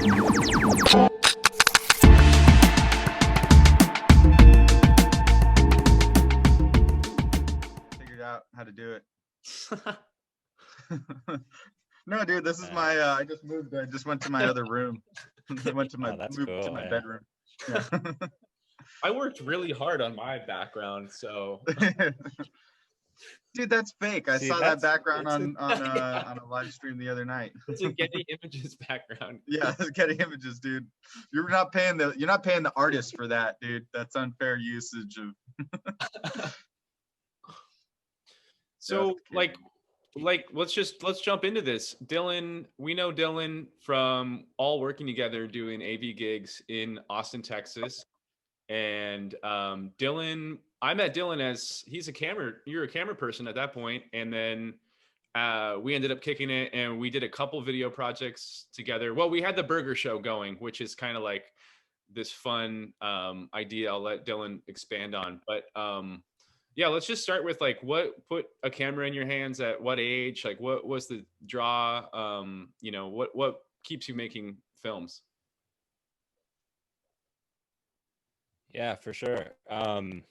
Figured out how to do it. No, dude, this is my. I just moved. I just went to my other room. I went to my moved to my bedroom. Yeah. I worked really hard on my background, so. Dude, that's fake. I saw that background on a live stream the other night. It's a Getty Images background. Yeah, Getty Images, dude. You're not paying the artist for that, dude. That's unfair usage of. So like let's jump into this. Dylan, we know Dylan from all working together doing AV gigs in Austin, Texas. And Dylan, I met Dylan as you're a camera person at that point. And then we ended up kicking it and we did a couple video projects together. Well, we had the burger show going, which is kind of like this fun idea I'll let Dylan expand on. But yeah, let's just start with like what put a camera in your hands at what age? Like what was the draw? What keeps you making films? Yeah, for sure. I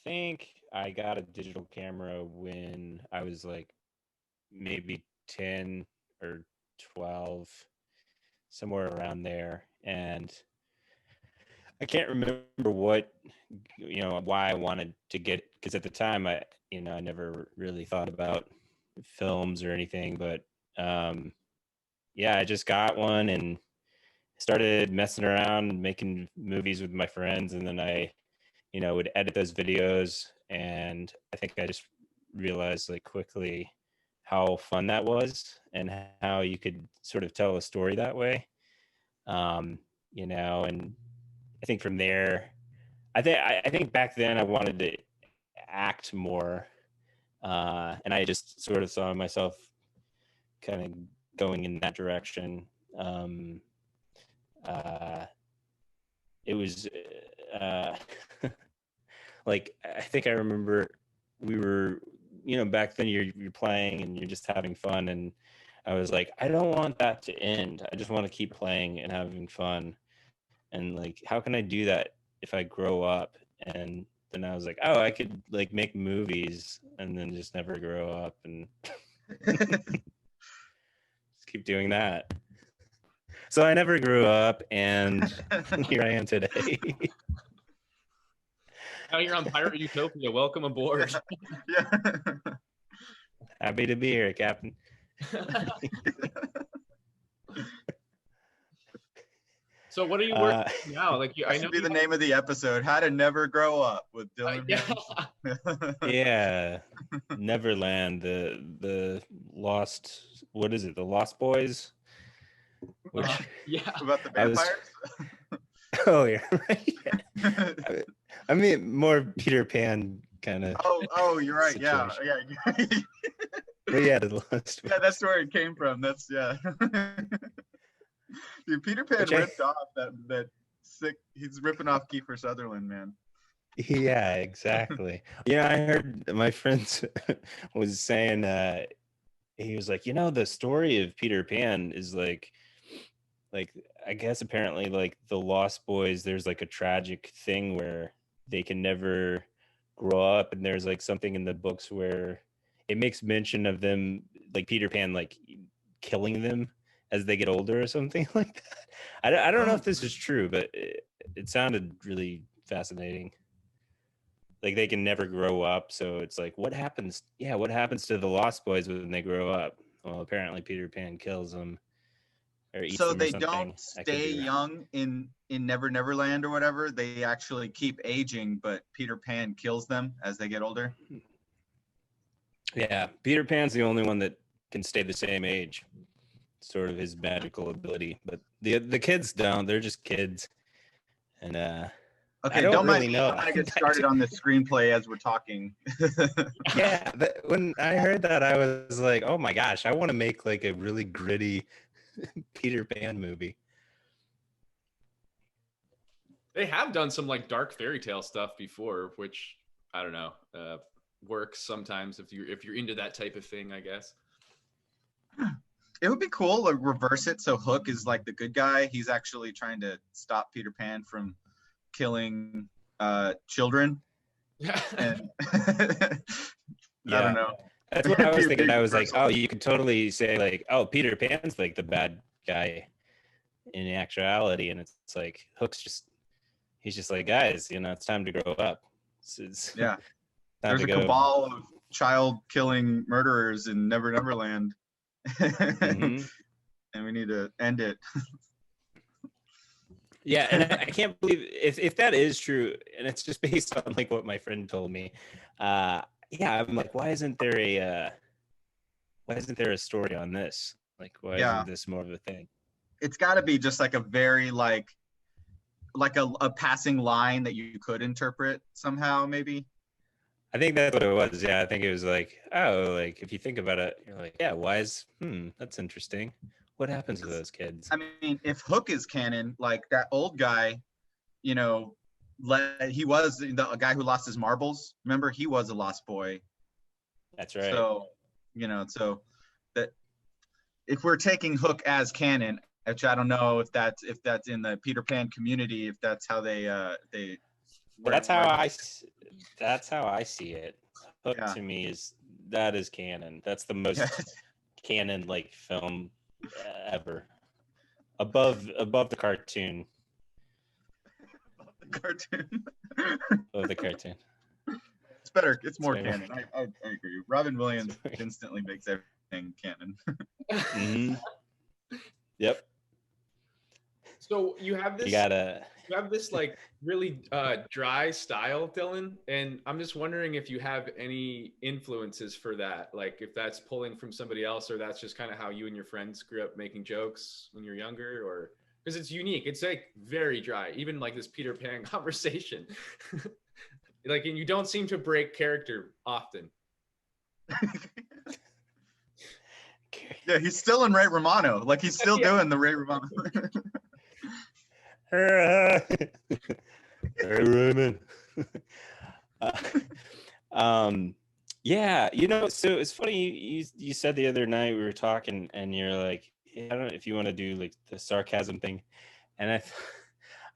think I got a digital camera when I was like maybe 10 or 12, somewhere around there. And I can't remember why I wanted to get, because at the time I never really thought about films or anything, but yeah, I just got one and started messing around making movies with my friends, and then I would edit those videos, and I think I just realized like quickly how fun that was and how you could sort of tell a story that way. And I think from there, I think back then I wanted to act more, and I just sort of saw myself kind of going in that direction. It was like, I think I remember we were, back then you're playing and you're just having fun, and I was like, I don't want that to end. I just want to keep playing and having fun. And like, how can I do that if I grow up? And then I was like, oh, I could like make movies and then just never grow up and just keep doing that. So I never grew up, and here I am today. Now you're on Pirate Utopia. Welcome aboard. Yeah. Happy to be here, Captain. So what are you working on now? Like, I know should be the name of the episode: "How to Never Grow Up" with Dylan. Yeah, Neverland, the Lost. What is it? The Lost Boys. Which, yeah, about the vampires. Oh yeah, right. Yeah. I mean, more Peter Pan kind of. Oh, you're right. Situation. Yeah. But yeah, the Lost Boys. Yeah, that's where it came from. That's yeah. Dude, Peter Pan ripped off that sick. He's ripping off Kiefer Sutherland, man. Yeah, exactly. Yeah, I heard my friends was saying he was like, the story of Peter Pan is like I guess apparently like the Lost Boys, there's like a tragic thing where they can never grow up, and there's like something in the books where it makes mention of them, like Peter Pan like killing them as they get older or something like that. I don't know if this is true, but it sounded really fascinating. Like they can never grow up, so it's like, what happens to the Lost Boys when they grow up? Well, apparently Peter Pan kills them or eats them, so they or something. don't stay young in Never Neverland or whatever. They actually keep aging, but Peter Pan kills them as they get older. Yeah, Peter Pan's the only one that can stay the same age, sort of his magical ability, but the kids don't. They're just kids. And okay, don't really mind know. I'm gonna get started on the screenplay as we're talking. Yeah, when I heard that, I was like, oh my gosh, I want to make like a really gritty Peter Pan movie. They have done some like dark fairy tale stuff before, which I don't know, works sometimes if you're into that type of thing, I guess. It would be cool to reverse it so Hook is like the good guy. He's actually trying to stop Peter Pan from killing children. And I don't Yeah. know. That's what I It'd be was a thinking. big I was like, reversal. oh, you could totally say like, oh, Peter Pan's like the bad guy in actuality, and it's like Hook's just he's just like, guys, it's time to grow up. It's Yeah. time There's to a go. cabal of child killing murderers in Never Never Land. Mm-hmm. And we need to end it. Yeah, and I can't believe if that is true, and it's just based on like what my friend told me. Yeah, I'm like, why isn't there a story on this? Like, why Yeah. isn't this more of a thing? It's got to be just like a very like a passing line that you could interpret somehow, maybe. I think that's what it was. Yeah, I think it was like, oh, like if you think about it, you're like, yeah, that's interesting. What happens to those kids? I mean, if Hook is canon, like that old guy, you know, he was the guy who lost his marbles. Remember, he was a lost boy. That's right. So, so that if we're taking Hook as canon, which I don't know if that's in the Peter Pan community, if that's how they That's how I see it. Hook Yeah. to me is canon. That's the most canon like film ever. Above the cartoon. The cartoon. Of the cartoon. It's better. It's more canon. I agree. Robin Williams instantly makes everything canon. Mm-hmm. Yep. So you have this. You have this like really dry style, Dylan, and I'm just wondering if you have any influences for that, like if that's pulling from somebody else, or that's just kind of how you and your friends grew up making jokes when you're younger, or because it's unique. It's like very dry, even like this Peter Pan conversation. Like, and you don't seem to break character often. Yeah, he's still in Ray Romano. Like he's still doing the Ray Romano. Hey, Raymond. Yeah, so it's funny you said the other night we were talking and you're like, I don't know if you want to do like the sarcasm thing, and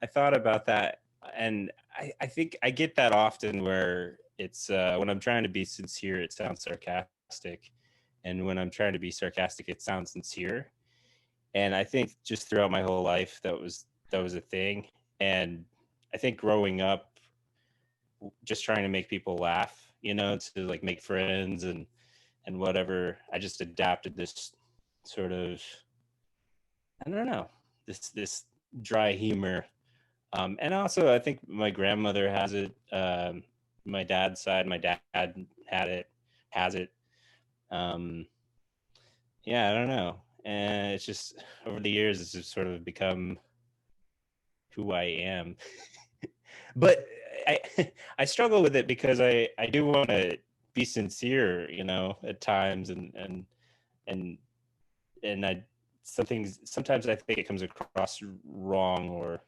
I thought about that, and I think I get that often where it's when I'm trying to be sincere it sounds sarcastic, and when I'm trying to be sarcastic it sounds sincere, and I think just throughout my whole life that was a thing, and I think growing up just trying to make people laugh, to like make friends and whatever, I just adapted this sort of, I don't know, this dry humor, and also I think my grandmother has it, my dad's side, my dad has it, yeah, I don't know, and it's just over the years it's just sort of become who I am. But I struggle with it because I do want to be sincere, at times, and I sometimes I think it comes across wrong, or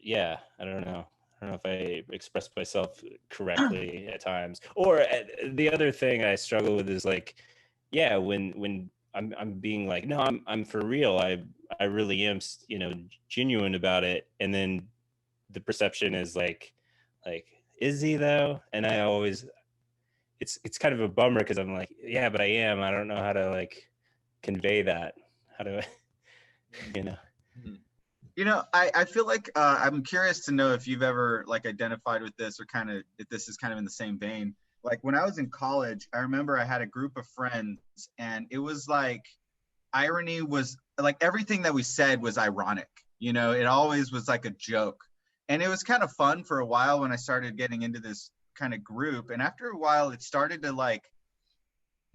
yeah, I don't know if I express myself correctly at times. Or the other thing I struggle with is like, yeah, when I'm being like, no, I'm for real, I really am, genuine about it, and then the perception is like, is he though? And I always, it's kind of a bummer because I'm like, yeah, but I am. I don't know how to like convey that. How do I, I feel like I'm curious to know if you've ever like identified with this, or kind of if this is kind of in the same vein. Like when I was in college, I remember I had a group of friends, and it was like irony was like everything that we said was ironic. It always was like a joke. And it was kind of fun for a while when I started getting into this kind of group. And after a while, it started to like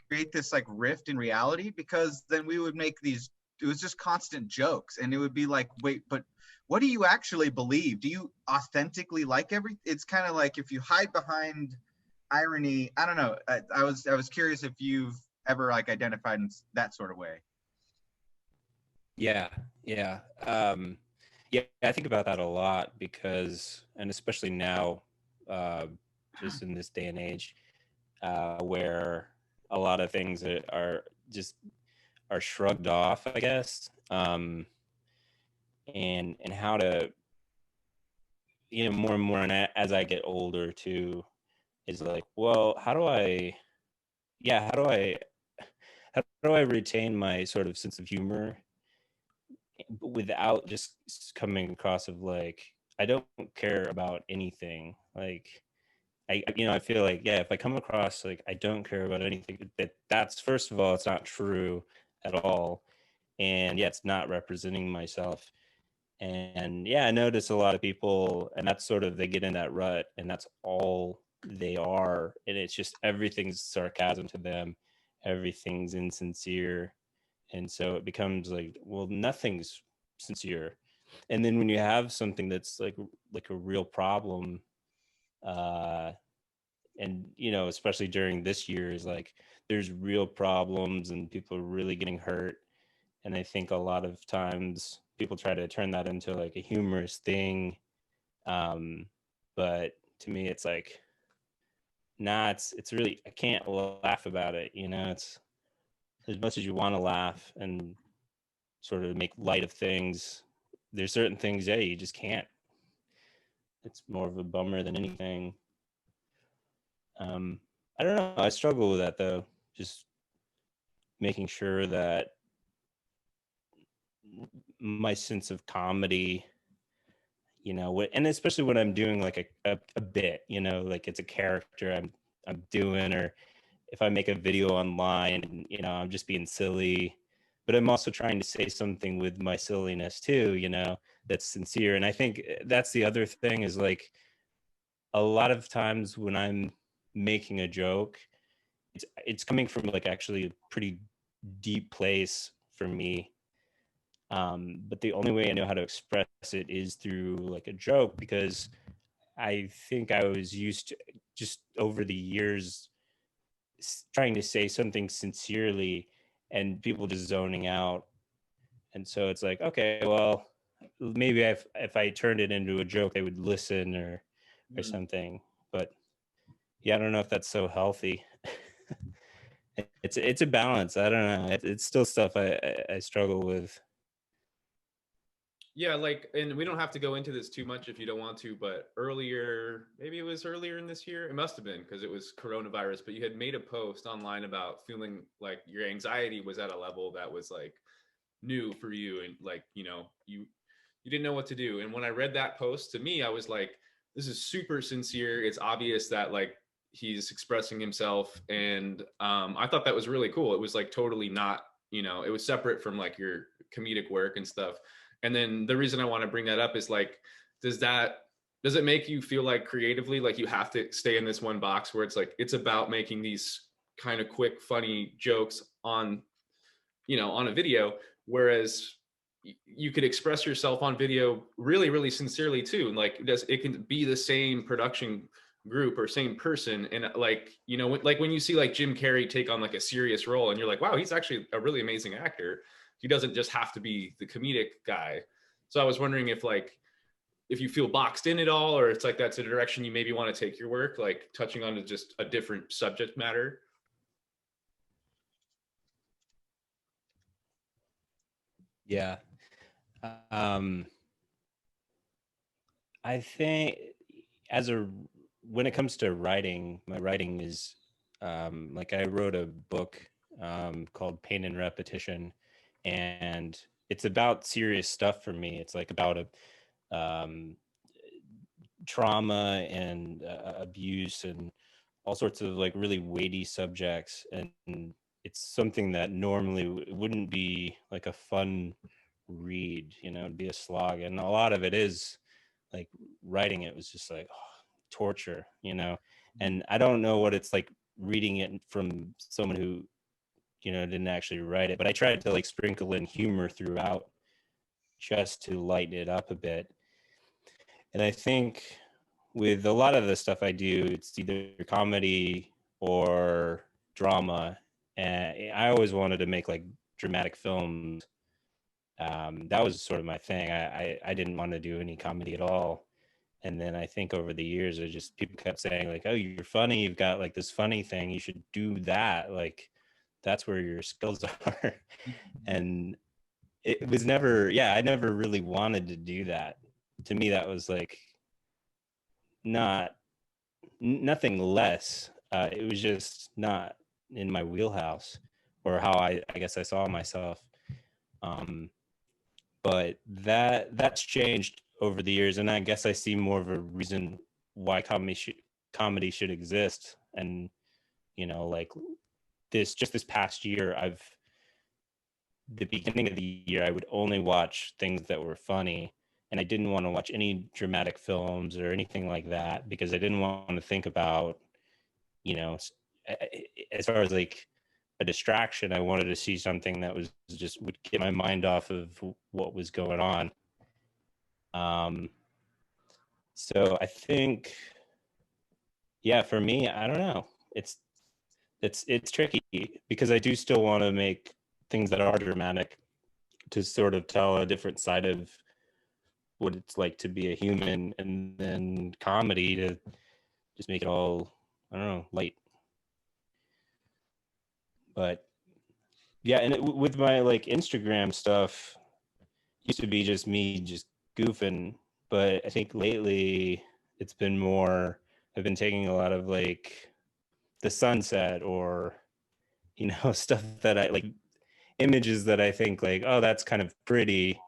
create this like rift in reality, because then we would make these, it was just constant jokes. And it would be like, wait, but what do you actually believe? Do you authentically like everything? It's kind of like if you hide behind irony, I don't know. I was curious if you've ever like identified in that sort of way. Yeah. Yeah, I think about that a lot because, and especially now, just in this day and age, where a lot of things are are shrugged off, I guess. And how to, more and more, and as I get older too, is like, well, how do I retain my sort of sense of humor without just coming across of like, I don't care about anything. Like, I feel like, yeah, if I come across like I don't care about anything, that's, first of all, it's not true at all. And yeah, it's not representing myself. And yeah, I notice a lot of people, and that's sort of, they get in that rut and that's all they are. And it's just everything's sarcasm to them, everything's insincere. And so it becomes like, well, nothing's sincere. And then when you have something that's like a real problem, uh, and especially during this year, is like there's real problems and people are really getting hurt. And I think a lot of times people try to turn that into like a humorous thing, but to me it's like, nah, it's really, I can't laugh about it. It's, as much as you want to laugh and sort of make light of things, there's certain things, yeah, you just can't. It's more of a bummer than anything. I don't know, I struggle with that though, just making sure that my sense of comedy, and especially when I'm doing like a bit, like it's a character I'm doing, or if I make a video online and I'm just being silly, but I'm also trying to say something with my silliness too, that's sincere. And I think that's the other thing, is like a lot of times when I'm making a joke, it's coming from like actually a pretty deep place for me. But the only way I know how to express it is through like a joke, because I think I was used to, just over the years, trying to say something sincerely and people just zoning out. And so it's like, okay, well, maybe if I turned it into a joke, they would listen, or something. But yeah, I don't know if that's so healthy. It's a balance. I don't know. It's still stuff I struggle with. Yeah, like, and we don't have to go into this too much if you don't want to, but earlier, maybe it was earlier in this year, it must have been because it was coronavirus, but you had made a post online about feeling like your anxiety was at a level that was like new for you, and like, you didn't know what to do. And when I read that post, to me, I was like, this is super sincere. It's obvious that like he's expressing himself, and I thought that was really cool. It was like totally not, it was separate from like your comedic work and stuff. And then the reason I want to bring that up is like, does it make you feel like creatively like you have to stay in this one box where it's like it's about making these kind of quick funny jokes on, on a video, whereas you could express yourself on video really, really sincerely too. And like it can be the same production group or same person. And like, like when you see like Jim Carrey take on like a serious role and you're like, wow, he's actually a really amazing actor. He doesn't just have to be the comedic guy. So I was wondering if you feel boxed in at all, or it's like that's a direction you maybe want to take your work, like touching on just a different subject matter. Yeah. Um, I think as a when it comes to writing, my writing is like I wrote a book called Pain and Repetition, and it's about serious stuff for me. It's like about a trauma and abuse and all sorts of like really weighty subjects, and it's something that normally wouldn't be like a fun read, it'd be a slog. And a lot of it is like, writing it was just like, oh, torture, and I don't know what it's like reading it from someone who didn't actually write it, but I tried to like sprinkle in humor throughout just to lighten it up a bit. And I think with a lot of the stuff I do, it's either comedy or drama. And I always wanted to make like dramatic films. That was sort of my thing. I didn't want to do any comedy at all. And then I think over the years, people kept saying like, "Oh, you're funny. You've got like this funny thing. You should do that. Like, that's where your skills are." And it was never, I never really wanted to do that. To me, that was like nothing less. It was just not in my wheelhouse, or how I guess I saw myself. But that's changed over the years, and I guess I see more of a reason why comedy should exist. And like this past year, the beginning of the year, I would only watch things that were funny, and I didn't want to watch any dramatic films or anything like that, because I didn't want to think about, you know, as far as like a distraction. I wanted to see something that was just would get my mind off of what was going on. So I think, for me, I don't know. It's tricky, because I do still want to make things that are dramatic, to sort of tell a different side of what it's like to be a human, and then comedy to just make it all, I don't know, light. But and with my like Instagram stuff, used to be just me just goofing, but I think lately it's been more, I've been taking a lot of like the sunset, or stuff that I like, images that I think like, oh, that's kind of pretty,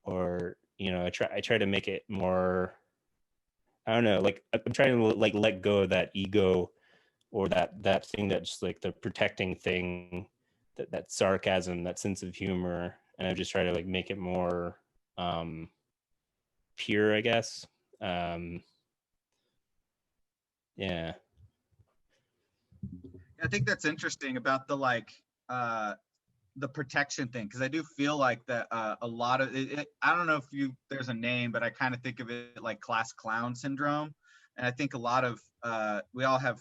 or I try to make it more, I don't know, like I'm trying to like let go of that ego, or that thing, that's just like the protecting thing, that sarcasm, that sense of humor, and I just try to like make it more um pure, I guess. um yeah. I think that's interesting about the protection thing, because I do feel like that a lot of I don't know if there's a name, but I kind of think of it like class clown syndrome. And I think a lot of we all have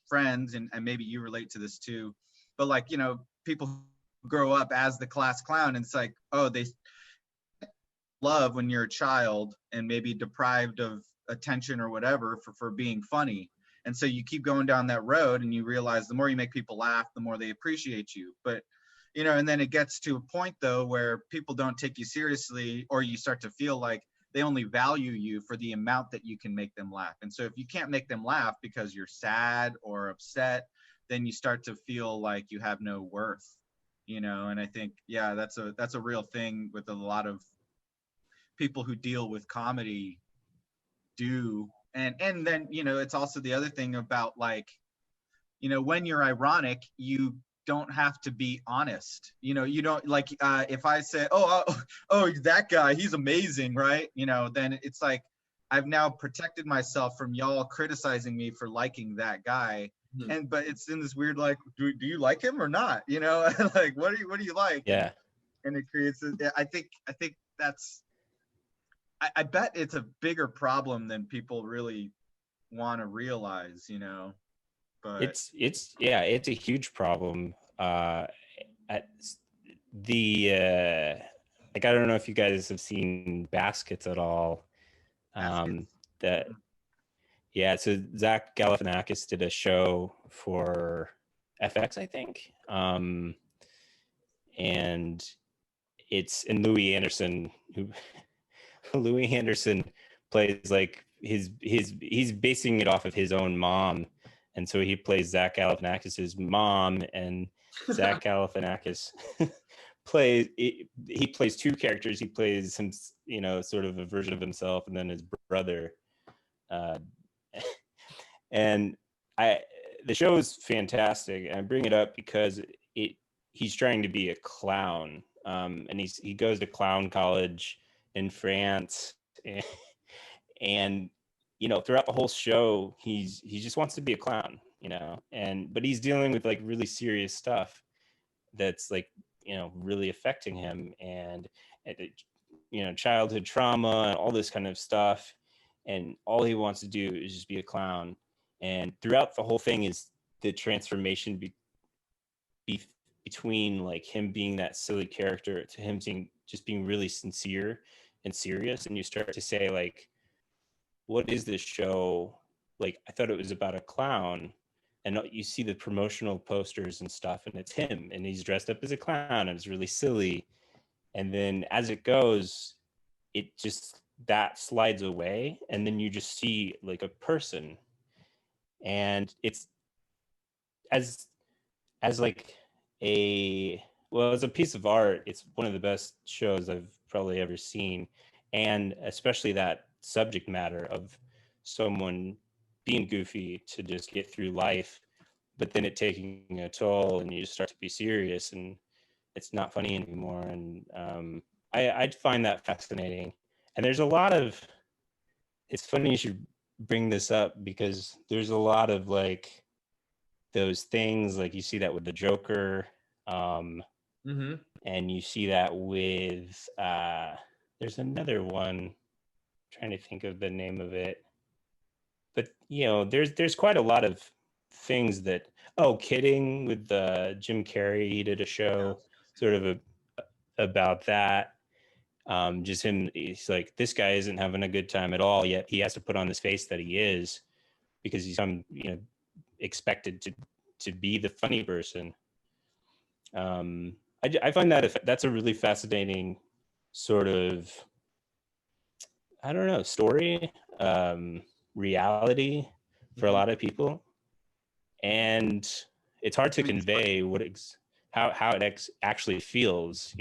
friends, and maybe you relate to this too, but like, people grow up as the class clown, and it's like, oh, they love when you're a child and maybe deprived of attention or whatever for being funny. And so you keep going down that road, and you realize the more you make people laugh, the more they appreciate you. But and then it gets to a point though where people don't take you seriously, or you start to feel like they only value you for the amount that you can make them laugh. And so if you can't make them laugh because you're sad or upset, then you start to feel like you have no worth. And I think, that's a real thing with a lot of people who deal with comedy do. And then it's also the other thing about, like, when you're ironic, you don't have to be honest. You don't, like, if I say, oh, that guy, he's amazing, right? Then it's like, I've now protected myself from y'all criticizing me for liking that guy. But it's in this weird, like, do you like him or not? Like, what do you like? Yeah. And it creates I think that's, I bet it's a bigger problem than people really want to realize, but It's a huge problem. At the like, I don't know if you guys have seen Baskets at all. baskets. That So Zach Galifianakis did a show for FX, I think. And Louis Anderson, who Louis Anderson plays like he's basing it off of his own mom, and so he plays Zach Galifianakis's mom, and Zach Galifianakis he plays two characters. He plays him, sort of a version of himself, and then his brother. Uh, and the show is fantastic. And I bring it up because he's trying to be a clown, and he goes to clown college in France, and throughout the whole show, he just wants to be a clown, but he's dealing with like really serious stuff that's like really affecting him, and childhood trauma and all this kind of stuff, and all he wants to do is just be a clown. And throughout the whole thing is the transformation between like him being that silly character to him being really sincere and serious. And you start to say, like, what is this show? Like, I thought it was about a clown, and you see the promotional posters and stuff, and it's him, and he's dressed up as a clown, and it's really silly. And then as it goes, it just that slides away, and then you just see like a person, and it's as like a well, as a piece of art, it's one of the best shows I've probably ever seen, and especially that subject matter of someone being goofy to just get through life, but then it taking a toll, and you start to be serious, and it's not funny anymore. And I find that fascinating. And there's a lot of. It's funny you should bring this up because there's a lot of like those things, like you see that with the Joker, and you see that with there's another one. I'm trying to think of the name of it, but there's quite a lot of things that Kidding with Jim Carrey. He did a show sort of about that. Just him, he's like, this guy isn't having a good time at all, yet he has to put on this face that he is because he's expected to be the funny person. I find that that's a really fascinating sort of, I don't know, story, reality for a lot of people, and it's hard to convey how it actually feels.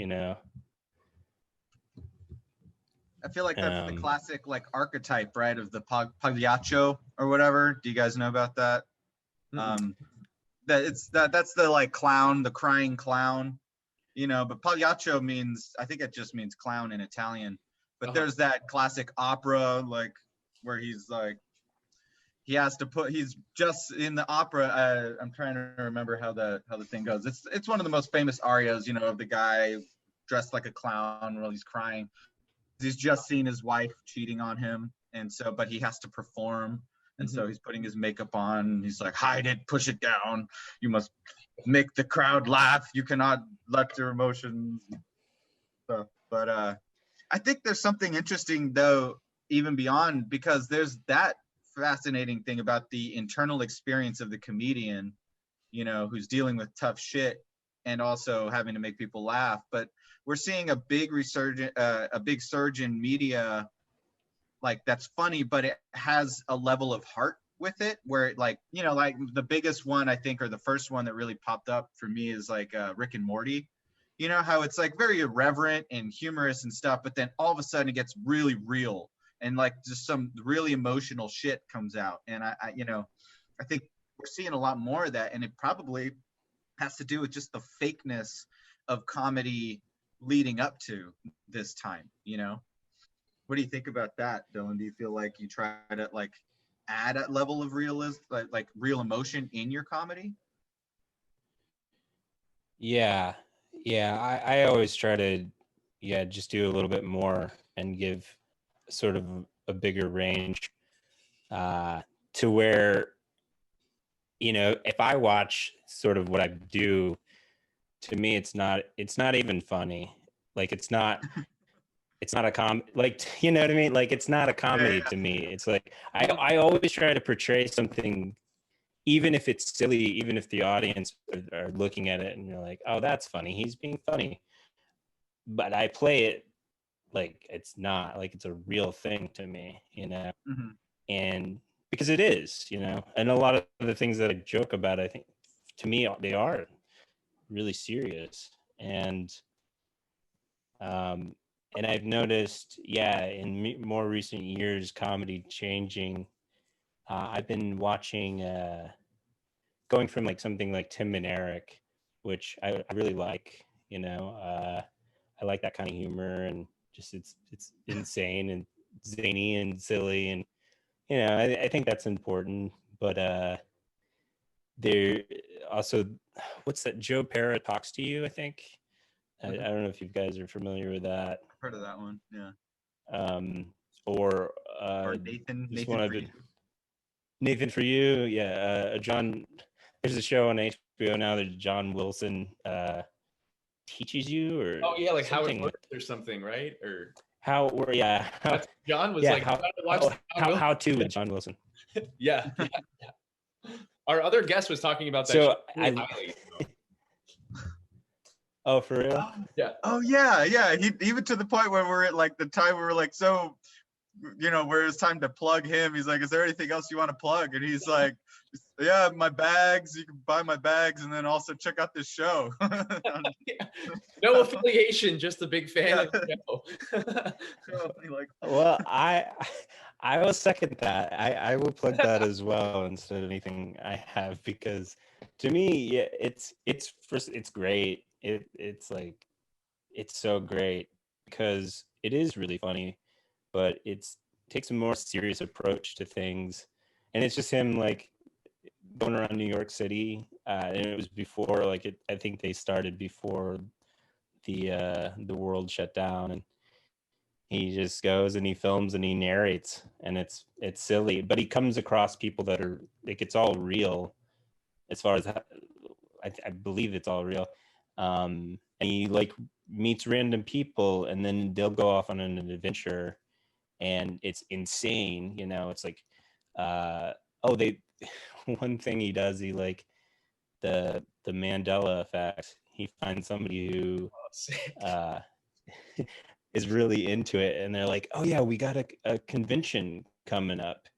I feel like that's the classic like archetype, right, of the pagliaccio or whatever. Do you guys know about that? That's the like clown, the crying clown, but pagliaccio means, I think it just means clown in Italian. But there's that classic opera, like where he's like, he's just in the opera. I'm trying to remember how the thing goes. It's one of the most famous arias, of the guy dressed like a clown while he's crying. He's just seen his wife cheating on him, and so, but he has to perform, and so he's putting his makeup on. He's like, hide it, push it down. You must make the crowd laugh. You cannot let your emotions. But I think there's something interesting though, even beyond, because there's that fascinating thing about the internal experience of the comedian, who's dealing with tough shit and also having to make people laugh. But we're seeing a big surge in media, like that's funny, but it has a level of heart with it, where it like the biggest one I think, or the first one that really popped up for me is like Rick and Morty. How it's like very irreverent and humorous and stuff, but then all of a sudden it gets really real and like just some really emotional shit comes out. And I think we're seeing a lot more of that, and it probably has to do with just the fakeness of comedy leading up to this time. What do you think about that, Dylan? Do you feel like you try to like add a level of realism, like real emotion in your comedy? Yeah, I always try to just do a little bit more and give sort of a bigger range, to where if I watch sort of what I do, to me it's not even funny. Like it's not like, you know what I mean? Like it's not a comedy to me. It's like I always try to portray something, even if it's silly, even if the audience are looking at it and you're like, oh, that's funny, he's being funny, but I play it like it's not, like it's a real thing to me, and because it is, and a lot of the things that I joke about, I think to me they are really serious. And I've noticed, in more recent years, comedy changing. I've been watching, going from like something like Tim and Eric, which I really like. I like that kind of humor, and just it's insane and zany and silly, and I think that's important. But there also, what's that? Joe Pera Talks to You, I think. I don't know if you guys are familiar with that. I've heard of that one. Yeah. Or Nathan for you. Nathan for You. Yeah. John. There's a show on HBO now that John Wilson teaches you, or like how it works or something, right? Or how? Or John was like, how to with John Wilson. yeah. Our other guest was talking about that So show really highly. oh, for real? Yeah. Oh yeah, yeah. He even to the point where we're at like the time where we're like, so, where it's time to plug him. He's like, is there anything else you want to plug? And he's like, yeah, my bags. You can buy my bags, and then also check out this show. Yeah. No affiliation, just a big fan of the show. Like, Well, I will second that. I will plug that as well instead of anything I have, because to me, yeah, it's first, it's great. It's like, it's so great because it is really funny, but it's takes a more serious approach to things, and it's just him like going around New York City, and it was before, like, I think they started before the world shut down, and he just goes and he films and he narrates, and it's silly, but he comes across people that are like, it's all real, as far as I believe it's all real. And he like meets random people, and then they'll go off on an adventure, and it's insane. It's like, oh, they one thing he does, he like the Mandela effect. He finds somebody who is really into it, and they're like, oh yeah, we got a convention coming up,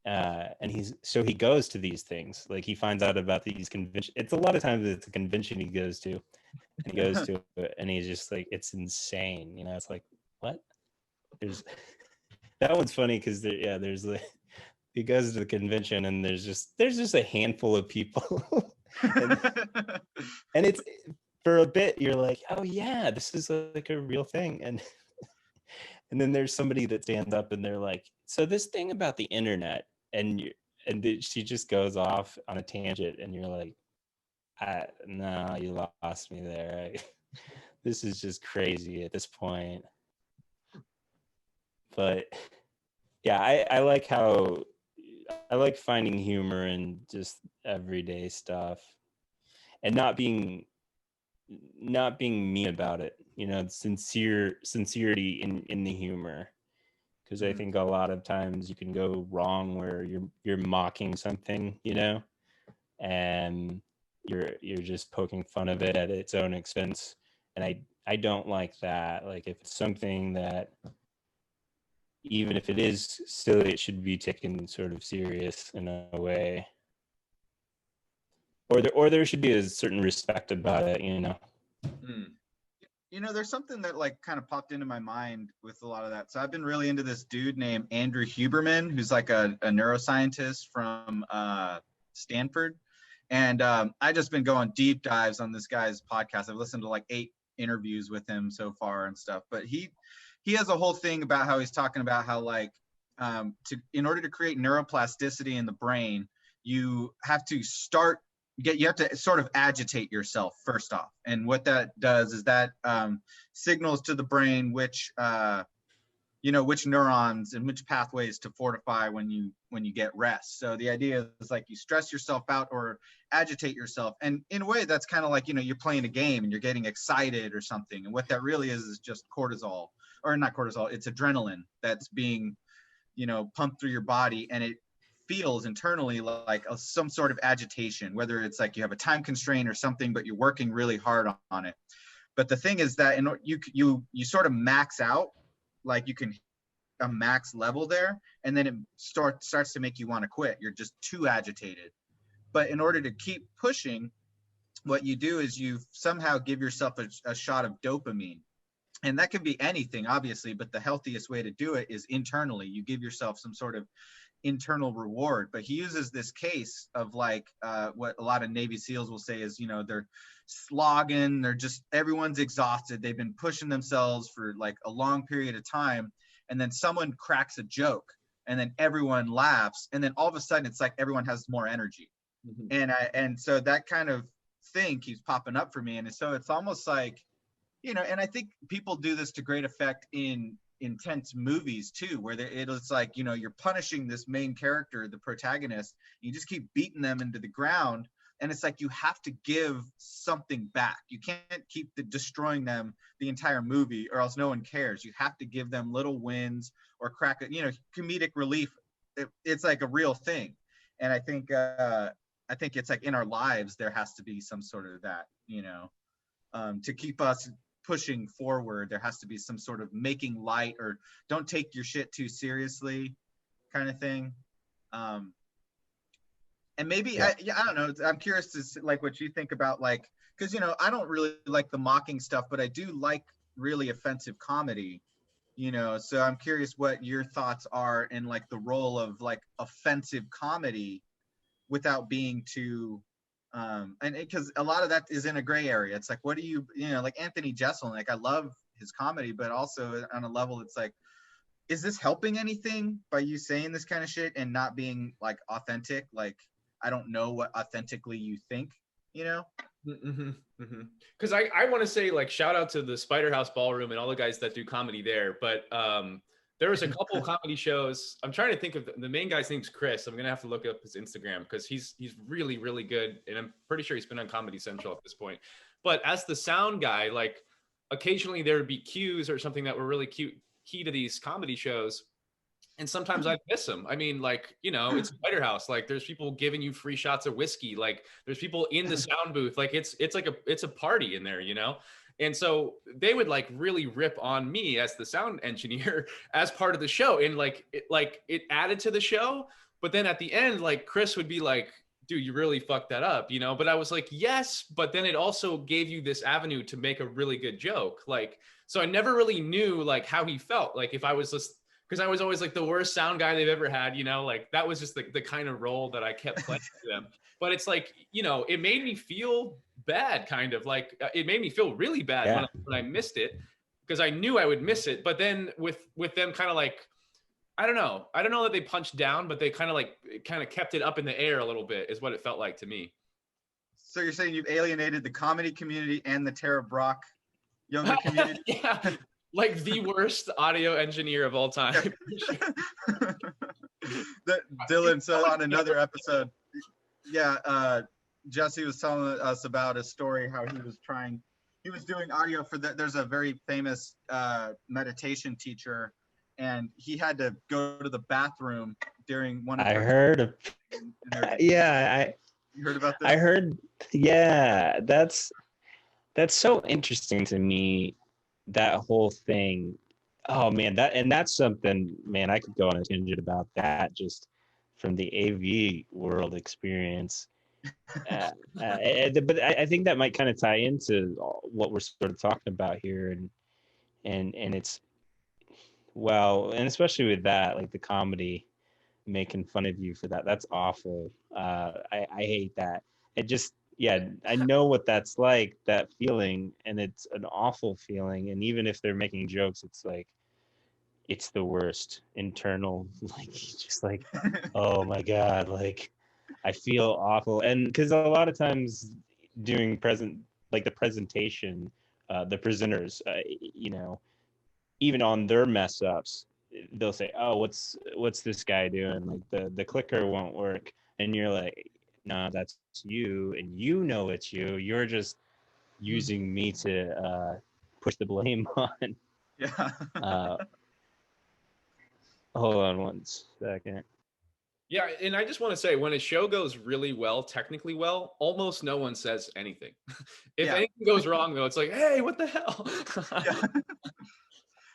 and he goes to these things. Like, he finds out about these conventions. It's a lot of times it's a convention he goes to, and he goes to it, and he's just like, it's insane. It's like, what? There's that one's funny because there's like, he goes to the convention, and there's just a handful of people. and it's, for a bit you're like, oh yeah, this is like a real thing, and then there's somebody that stands up and they're like, so this thing about the internet, she just goes off on a tangent, and you're like, no, you lost me there. This is just crazy at this point. But yeah, I like how I like finding humor in just everyday stuff, and not being mean about it. Sincerity in the humor, because I think a lot of times you can go wrong where you're mocking something, and you're just poking fun of it at its own expense, and I don't like that. Like, if it's something that, even if it is silly, it should be taken sort of serious in a way, or there should be a certain respect about it. There's something that like kind of popped into my mind with a lot of that. So I've been really into this dude named Andrew Huberman, who's like a neuroscientist from Stanford. And I just been going deep dives on this guy's podcast. I've listened to like 8 interviews with him so far and stuff. But he has a whole thing about how he's talking about how, like, in order to create neuroplasticity in the brain, you have to sort of agitate yourself first off. And what that does is that signals to the brain which neurons and which pathways to fortify when you get rest. So the idea is like, you stress yourself out or agitate yourself, and in a way that's kind of like, you're playing a game and you're getting excited or something, and what that really is just cortisol, or not cortisol, it's adrenaline that's being pumped through your body, and it feels internally like some sort of agitation, whether it's like you have a time constraint or something, but you're working really hard on it. But the thing is that you sort of max out, like you can a max level there, and then it starts to make you want to quit. You're just too agitated. But in order to keep pushing, what you do is you somehow give yourself a shot of dopamine. And that can be anything, obviously, but the healthiest way to do it is internally. You give yourself some sort of internal reward. But he uses this case of like what a lot of Navy SEALs will say is, they're slogging, everyone's exhausted, they've been pushing themselves for like a long period of time, and then someone cracks a joke, and then everyone laughs, and then all of a sudden it's like everyone has more energy. And so that kind of thing keeps popping up for me, and so it's almost like, and I think people do this to great effect in intense movies too, where it's like, you're punishing this main character, the protagonist, you just keep beating them into the ground, and it's like you have to give something back. You can't keep destroying them the entire movie, or else no one cares. You have to give them little wins or comedic relief. It's like a real thing. And I think I think it's like in our lives there has to be some sort of that, to keep us pushing forward. There has to be some sort of making light, or don't take your shit too seriously kind of thing. And maybe I don't know. I'm curious to see, like, what you think about, like, because I don't really like the mocking stuff, but I do like really offensive comedy. So I'm curious what your thoughts are in like the role of like offensive comedy without being too and because a lot of that is in a gray area. It's like, what do like Anthony Jeselnik, like I love his comedy, but also on a level it's like, is this helping anything by you saying this kind of shit and not being like authentic? Like, I don't know what authentically you think, Because I want to say, like, shout out to the Spider House Ballroom and all the guys that do comedy there. But there was a couple of comedy shows. I'm trying to think of the main guy's name's Chris. I'm gonna have to look up his Instagram because he's really, really good, and I'm pretty sure he's been on Comedy Central at this point. But as the sound guy, like, occasionally there would be cues or something that were really cute, key to these comedy shows. And sometimes I miss them. I mean, like, it's Spider House. Like, there's people giving you free shots of whiskey. Like, there's people in the sound booth. Like, it's like it's a party in there, And so they would like really rip on me as the sound engineer as part of the show, and it added to the show. But then at the end, like, Chris would be like, "Dude, you really fucked that up," But I was like, "Yes," but then it also gave you this avenue to make a really good joke. Like, so I never really knew like how he felt. Like, if I was just, because I was always like the worst sound guy they've ever had, like that was just the kind of role that I kept playing to them. But it's like, it made me feel bad, kind of like it made me feel really bad when I missed it, because I knew I would miss it. But then with them kind of like, I don't know that they punched down, but they kind of kept it up in the air a little bit, is what it felt like to me. So you're saying you've alienated the comedy community and the Tara Brock younger community? Yeah. Like the worst audio engineer of all time. Dylan, so on another episode, Jesse was telling us about a story how he was doing audio for there's a very famous meditation teacher, and he had to go to the bathroom during one of you heard about this? I heard, that's so interesting to me, that whole thing. Oh man, that's something, man, I could go on a tangent about that just from the AV world experience. But I think that might kind of tie into what we're sort of talking about here, and it's, well, and especially with that, like the comedy making fun of you for that's awful. I hate that. It just, I know what that's like, that feeling, and it's an awful feeling. And even if they're making jokes, it's like, it's the worst internal, like, just like, oh my God, like I feel awful. And because a lot of times doing the presentation, the presenters, even on their mess ups, they'll say, oh, what's this guy doing? Like the clicker won't work. And you're like, no, that's you. And it's you. You're just using me to push the blame on. Yeah. Hold on one second. Yeah, and I just want to say, when a show goes really well, technically well, almost no one says anything. If anything goes wrong, though, it's like, hey, what the hell?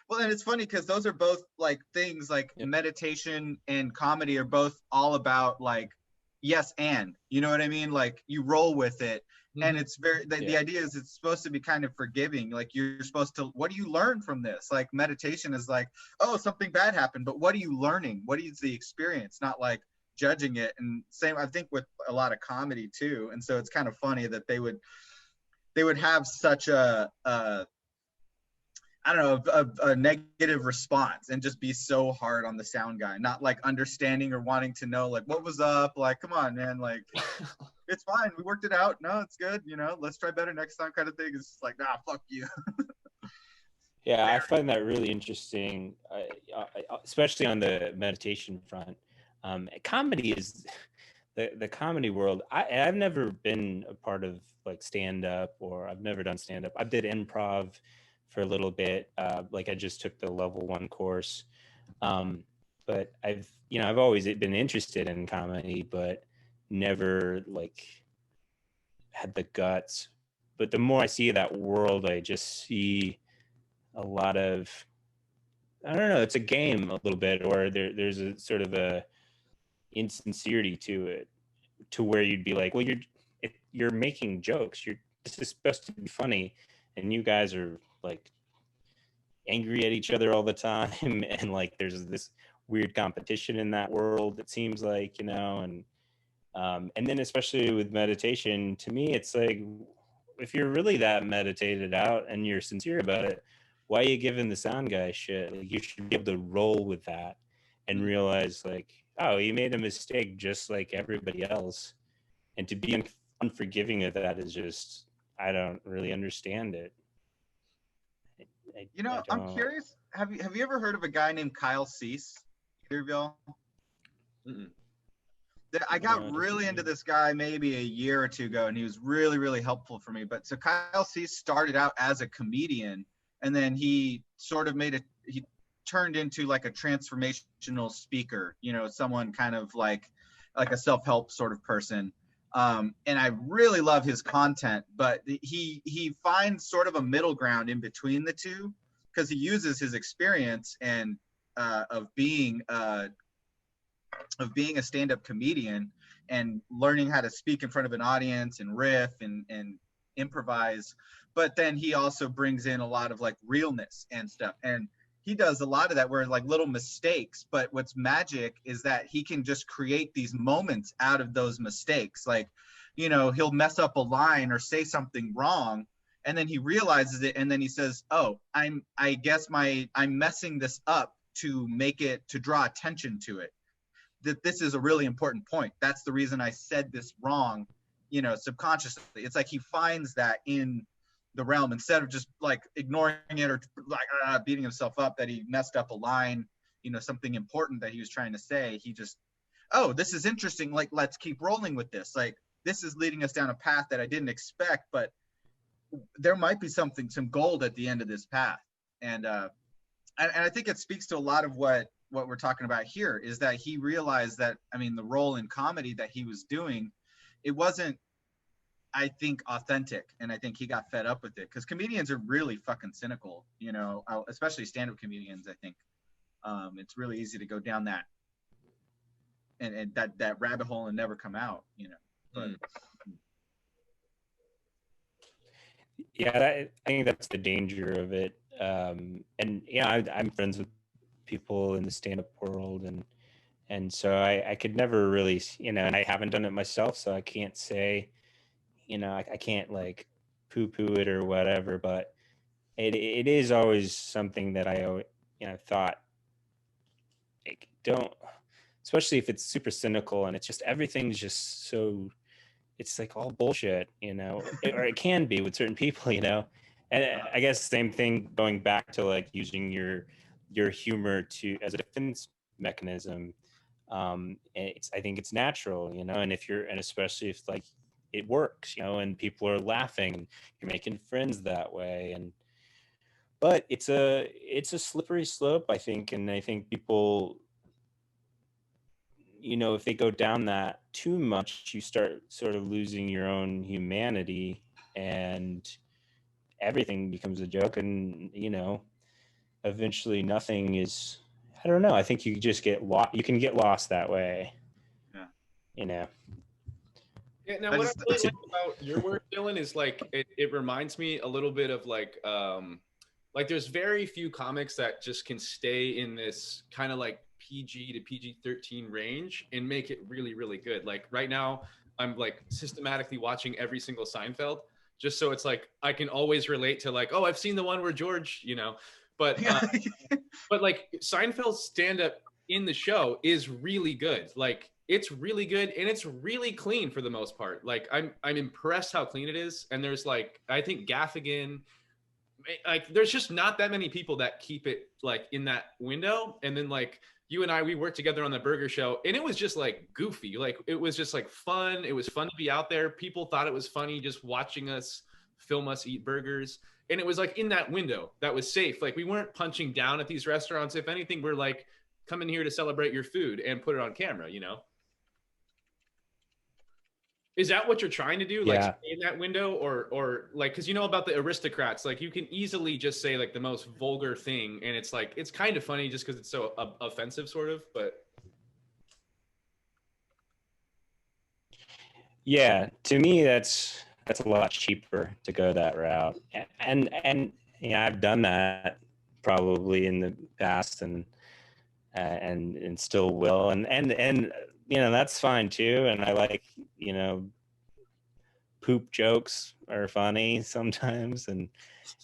Well, and it's funny because those are both like things like meditation and comedy are both all about like, yes, and you know what I mean? Like, you roll with it. And it's very, the idea is it's supposed to be kind of forgiving. Like, you're supposed to, what do you learn from this? Like, meditation is like, oh, something bad happened, but what are you learning? What is the experience? Not like judging it. And same, I think, with a lot of comedy too. And so it's kind of funny that they would have such a I don't know, a negative response and just be so hard on the sound guy, not like understanding or wanting to know like what was up. Like, come on, man, like it's fine, we worked it out. No, it's good, let's try better next time, kind of thing. It's just like, nah, fuck you. Yeah, I find that really interesting, especially on the meditation front. Comedy is the comedy world. I've never been a part of like stand up, or I've never done stand up. I did improv for a little bit. Like I just took the level 1 course. But I've always been interested in comedy, but never like had the guts. But the more I see that world, I just see a lot of, I don't know, it's a game a little bit, or there's a sort of a insincerity to it, to where you'd be like, well, you're making jokes. This is supposed to be funny, and you guys are like angry at each other all the time, and like there's this weird competition in that world. It seems like, and then especially with meditation, to me, it's like, if you're really that meditated out and you're sincere about it, why are you giving the sound guy shit? Like, you should be able to roll with that and realize, like, oh, he made a mistake just like everybody else. And to be unforgiving of that is just, I don't really understand it. You know, I I'm don't. curious. Have you ever heard of a guy named Kyle Cease? Either of y'all? Mm-mm. I got really into this guy maybe a year or two ago, and he was really, really helpful for me. But so Kyle Cease started out as a comedian, and then he sort of he turned into like a transformational speaker, someone kind of like a self-help sort of person. And I really love his content, but he finds sort of a middle ground in between the two, because he uses his experience and of being a stand-up comedian and learning how to speak in front of an audience and riff and improvise. But then he also brings in a lot of like realness and stuff. And he does a lot of that where like little mistakes, but what's magic is that he can just create these moments out of those mistakes. Like, he'll mess up a line or say something wrong, and then he realizes it, and then he says, oh, I guess I'm messing this up to draw attention to it, that this is a really important point. That's the reason I said this wrong, subconsciously. It's like he finds that in the realm, instead of just like ignoring it or like beating himself up that he messed up a line, something important that he was trying to say. He just, oh, this is interesting. Like, let's keep rolling with this. Like, this is leading us down a path that I didn't expect, but there might be some gold at the end of this path. And I think it speaks to a lot of what we're talking about here, is that he realized that, the role in comedy that he was doing, it wasn't, I think, authentic. And I think he got fed up with it, because comedians are really fucking cynical, especially stand-up comedians. I think it's really easy to go down that and that rabbit hole and never come out, but Yeah, I think that's the danger of it. And yeah, I'm friends with people in the stand-up world, and so I could never really, and I haven't done it myself, so I can't say, I can't like poo-poo it or whatever. But it is always something that I thought, like, don't, especially if it's super cynical and it's just, everything's just so, it's like all bullshit, or it can be with certain people, and I guess same thing, going back to like using your humor to as a defense mechanism. I think it's natural, and and especially if like it works, and people are laughing and you're making friends that way. But it's a slippery slope, I think. And I think people, if they go down that too much, you start sort of losing your own humanity, and everything becomes a joke. And, eventually nothing is, I don't know. I think you just get lost. You can get lost that way. yeah. Yeah, now I what I just really like about your work, Dylan, is like it reminds me a little bit of like there's very few comics that just can stay in this kind of like PG to PG-13 range and make it really, really good. Like right now, I'm like systematically watching every single Seinfeld, just so it's like I can always relate to like, oh, I've seen the one where George, but but like Seinfeld's stand up in the show is really good. Like it's really good and it's really clean for the most part. Like I'm impressed how clean it is. And there's like, I think Gaffigan, like there's just not that many people that keep it like in that window. And then like you and I, we worked together on the burger show, and it was just like goofy. Like it was just like fun. It was fun to be out there. People thought it was funny just watching us film us eat burgers. And it was like in that window that was safe. Like we weren't punching down at these restaurants. If anything, we're like, come in here to celebrate your food and put it on camera, Is that what you're trying to do? Like Yeah. stay in that window, or like, because you know about the aristocrats, like you can easily just say like the most vulgar thing, and it's like it's kind of funny just because it's so offensive, sort of. But Yeah, to me, that's a lot cheaper to go that route, and yeah, I've done that probably in the past, and still will, and that's fine too. And I like, poop jokes are funny sometimes, and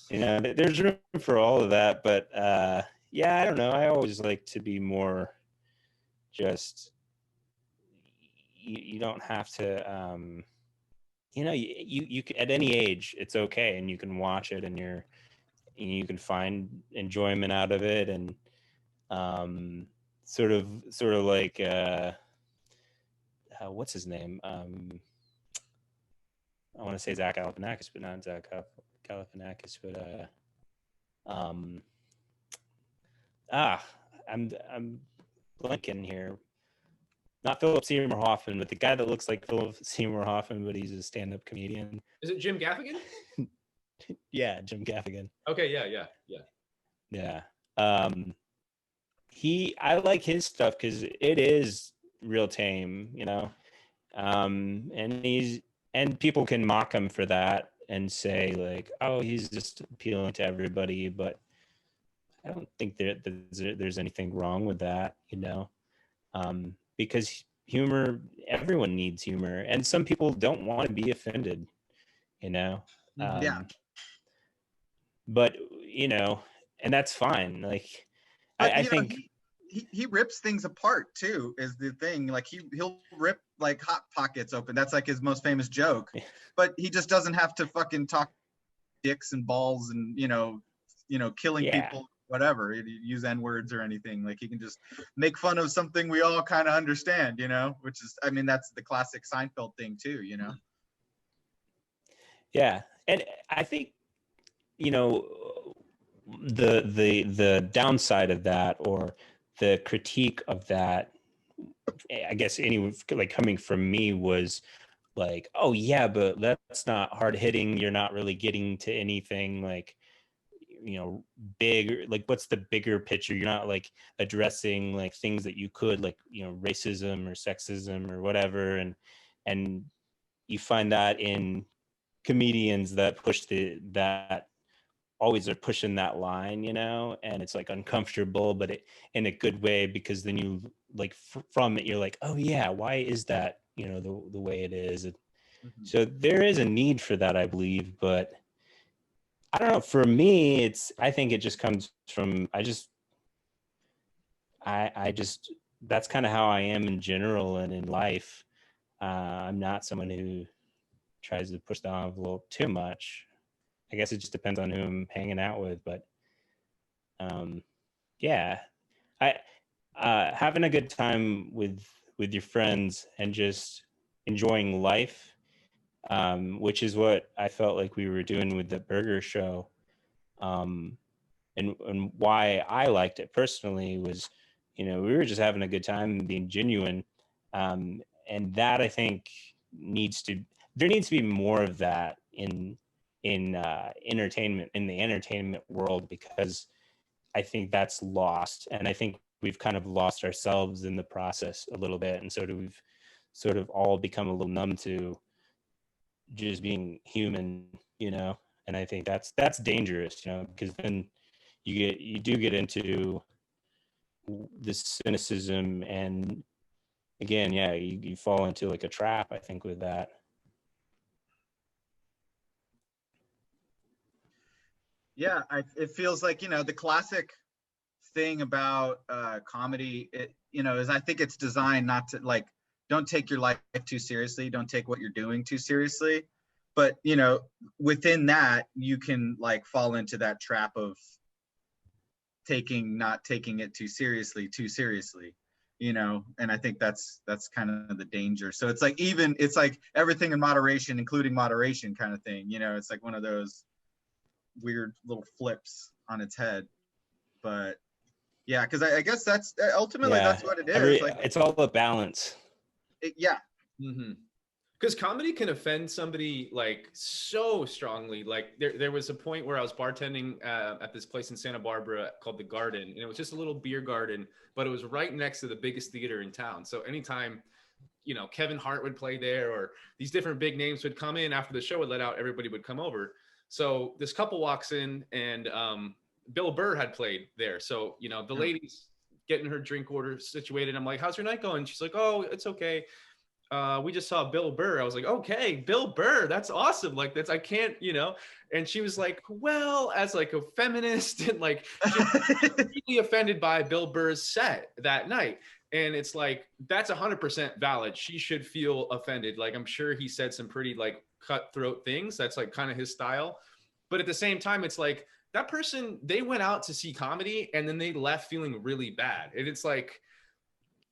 there's room for all of that. But yeah, I don't know. I always like to be more just. You don't have to. You at any age it's okay, and you can watch it, and you can find enjoyment out of it, and sort of like what's his name, I want to say Zach Galifianakis, but not Zach Galifianakis, but um ah I'm blanking here. Not Philip Seymour Hoffman, but the guy that looks like Philip Seymour Hoffman, but he's a stand-up comedian. is it Jim Gaffigan? Yeah, Jim Gaffigan. Okay, yeah. Yeah. Um, I like his stuff because it is real tame, and people can mock him for that and say like, oh, he's just appealing to everybody, but I don't think there's anything wrong with that, because humor, everyone needs humor, and some people don't want to be offended, you know. Yeah. But and that's fine. Like, But I think he rips things apart too, is the thing. Like he'll rip like hot pockets open. That's like his most famous joke. But he just doesn't have to fucking talk dicks and balls and killing people, whatever. Use N words or anything. Like he can just make fun of something we all kind of understand, which is, I mean, that's the classic Seinfeld thing too, Yeah, and I think the downside of that, or the critique of that, I guess like coming from me, was like, oh yeah, but that's not hard hitting. You're not really getting to anything like big. Like, what's the bigger picture? You're not like addressing like things that you could, like racism or sexism or whatever, and you find that in comedians that that always are pushing that line, and it's like uncomfortable, but in a good way, because then you like from it, you're like, oh yeah, why is that, the way it is. So there is a need for that, I believe, but I don't know. For me, I think it just comes from, I just, that's kind of how I am in general and in life. I'm not someone who tries to push the envelope too much. I guess it just depends on who I'm hanging out with, but yeah, I having a good time with your friends and just enjoying life, which is what I felt like we were doing with the burger show, and why I liked it personally was, we were just having a good time and being genuine, and that, I think, there needs to be more of that in entertainment, in the entertainment world, because I think that's lost, and I think we've kind of lost ourselves in the process a little bit, and so we've sort of all become a little numb to just being human, and I think that's dangerous, because then you do get into this cynicism, and again, yeah, you fall into like a trap, I think, with that. Yeah, it feels like, the classic thing about comedy, is I think it's designed not to, like, don't take your life too seriously, don't take what you're doing too seriously, but within that you can like fall into that trap of not taking it too seriously, and I think that's kind of the danger. So it's like, it's like everything in moderation, including moderation, kind of thing. It's like one of those weird little flips on its head. But yeah, because I guess that's ultimately, that's what it is. Like, it's all a balance. yeah. Because Because comedy can offend somebody like so strongly. Like there was a point where I was bartending at this place in Santa Barbara called the Garden, and it was just a little beer garden, but it was right next to the biggest theater in town. So anytime, you know, Kevin Hart would play there, or these different big names would come in after the show would let out, everybody would come over. So this couple walks in, and Bill Burr had played there. So, you know, the lady's getting her drink order situated. I'm like, how's your night going? She's like, oh, it's okay. We just saw Bill Burr. I was like, okay, Bill Burr, that's awesome. Like I can't, you know. And she was like, well, as like a feminist, and like she was really offended by Bill Burr's set that night. And it's like, that's 100% valid. She should feel offended. Like, I'm sure he said some pretty like cutthroat things. That's like kind of his style. But at the same time, it's like that person, they went out to see comedy and then they left feeling really bad. And it's like,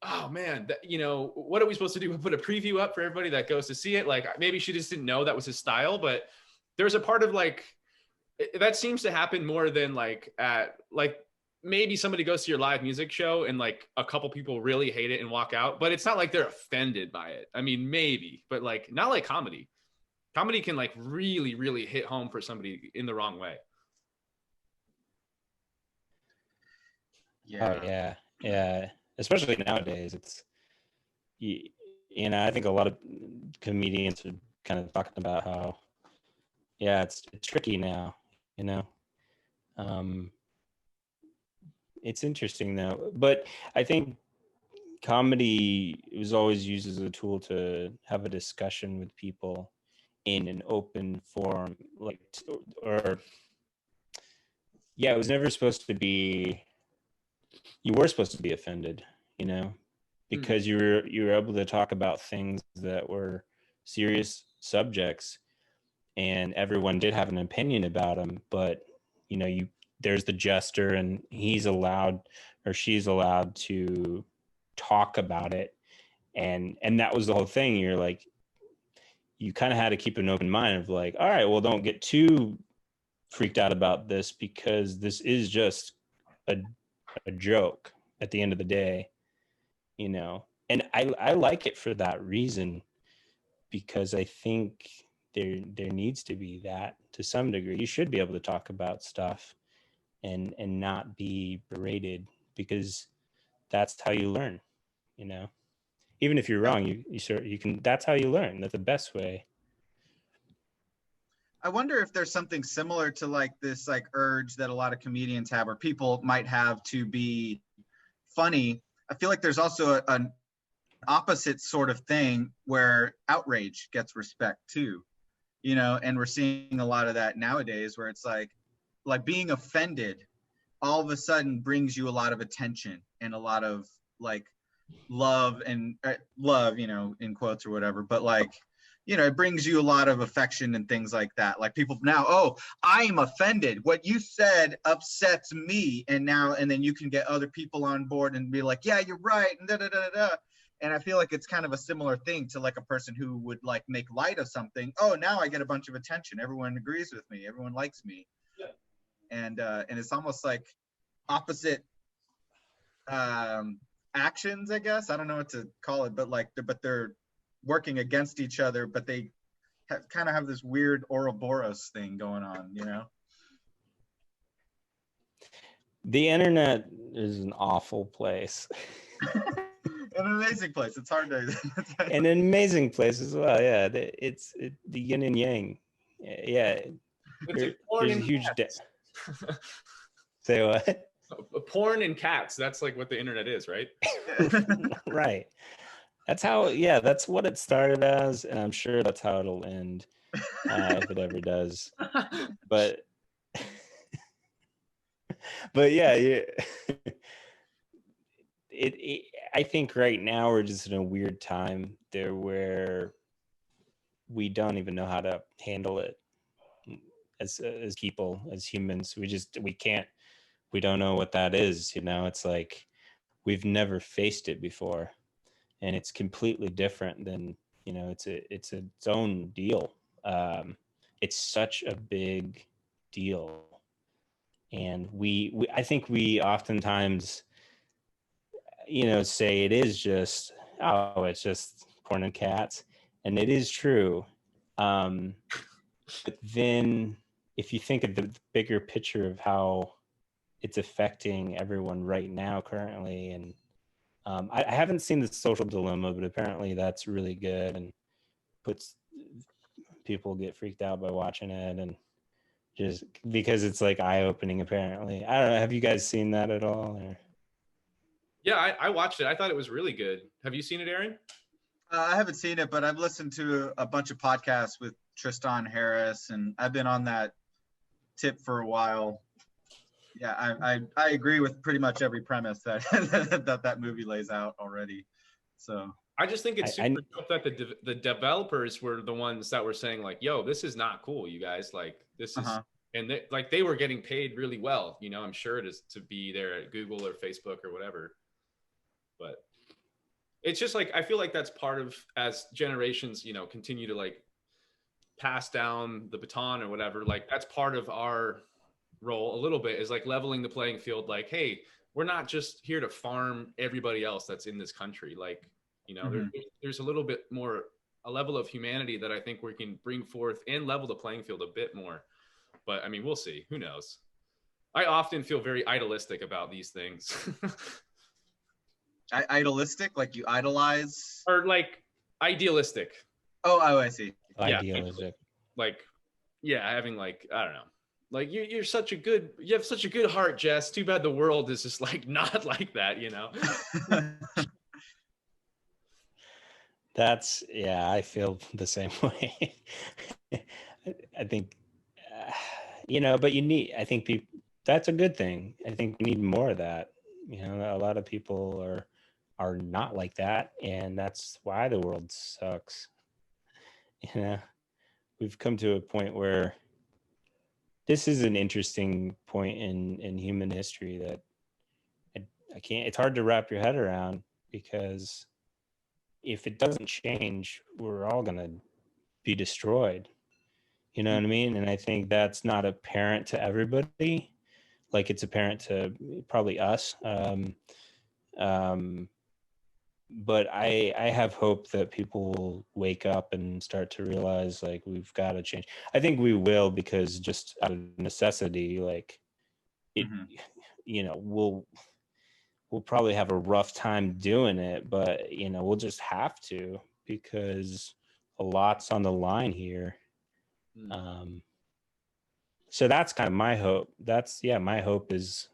oh man, you know, what are we supposed to do? We put a preview up for everybody that goes to see it. Like maybe she just didn't know that was his style, but there's a part of like, that seems to happen more than like at like, maybe somebody goes to your live music show and like a couple people really hate it and walk out, but it's not like they're offended by it. I mean, maybe, but like not like comedy. Comedy can like really, really hit home for somebody in the wrong way. Yeah. Oh, yeah. Yeah. Especially nowadays, it's, you know, I think a lot of comedians are kind of talking about how, yeah, it's tricky now, you know. It's interesting though, but I think comedy was always used as a tool to have a discussion with people in an open forum, like, or yeah, it was never supposed to be, you were supposed to be offended, you know, because you were able to talk about things that were serious subjects, and everyone did have an opinion about them, but you know, there's the jester, and he's allowed or she's allowed to talk about it, and that was the whole thing. You're like, you kind of had to keep an open mind of like, all right, well, don't get too freaked out about this, because this is just a joke at the end of the day, you know. And I like it for that reason, because I think there needs to be that to some degree. You should be able to talk about stuff and not be berated, because that's how you learn, you know. Even if you're wrong, you can, that's how you learn. That's the best way. I wonder if there's something similar to like this like urge that a lot of comedians have, or people might have, to be funny. I feel like there's also an opposite sort of thing where outrage gets respect too, you know, and we're seeing a lot of that nowadays, where it's like being offended all of a sudden brings you a lot of attention and a lot of like love, and love, you know, in quotes or whatever, but like, you know, it brings you a lot of affection and things like that. Like people now, oh, I'm offended. What you said upsets me. And then you can get other people on board and be like, yeah, you're right. And da da da da. And I feel like it's kind of a similar thing to like a person who would like make light of something. Oh, now I get a bunch of attention. Everyone agrees with me. Everyone likes me. Yeah. And it's almost like opposite actions, I guess. I don't know what to call it, but like, they're working against each other, but they kind of have this weird Ouroboros thing going on, you know? The internet is an awful place. An amazing place. It's hard to. An amazing place as well. Yeah, it's the yin and yang. Yeah, there's a huge. Say what? Porn and cats. That's like what the internet is, right? Right. That's how. Yeah, that's what it started as, and I'm sure that's how it'll end, if it ever does. But yeah. I think right now we're just in a weird time there where we don't even know how to handle it as people, as humans. We don't know what that is, you know. It's like we've never faced it before, and it's completely different than, you know, it's its own deal. It's such a big deal, and I think we oftentimes, you know, say it is just, oh, it's just porn and cats. and it is true. But then if you think of the bigger picture of how it's affecting everyone right now currently, and I haven't seen The Social Dilemma, but apparently that's really good and puts people get freaked out by watching it, and just because it's like eye-opening apparently. I don't know, have you guys seen that at all, or? Yeah, I watched it. I thought it was really good. Have you seen it, Aaron? I haven't seen it, but I've listened to a bunch of podcasts with Tristan Harris, and I've been on that tip for a while. Yeah, I agree with pretty much every premise that that movie lays out already. So I just think it's super dope that the developers were the ones that were saying like, "Yo, this is not cool, you guys. Like, this is," and they were getting paid really well. You know, I'm sure it is to be there at Google or Facebook or whatever. But it's just like I feel like that's part of as generations, you know, continue to like pass down the baton or whatever. Like that's part of our role a little bit is like leveling the playing field. Like, hey, we're not just here to farm everybody else that's in this country. Like, you know, there's a little bit more a level of humanity that I think we can bring forth and level the playing field a bit more. But I mean, we'll see. Who knows? I often feel very idealistic about these things. Idealistic, like you idolize, or like idealistic. Oh, I see. Idealistic. Like, yeah, having like, I don't know. Like you have such a good heart, Jess. Too bad the world is just like not like that, you know. That's, yeah, I feel the same way. I think, you know, but I think people, that's a good thing. I think we need more of that. You know, a lot of people are not like that, and that's why the world sucks. You know, we've come to a point where this is an interesting point in human history that I can't, it's hard to wrap your head around, because if it doesn't change, we're all going to be destroyed. You know what I mean? And I think that's not apparent to everybody. Like it's apparent to probably us. But I have hope that people will wake up and start to realize like we've got to change. I think we will, because just out of necessity, like it, you know, we'll probably have a rough time doing it, but you know, we'll just have to, because a lot's on the line here. So that's kind of my hope. My hope is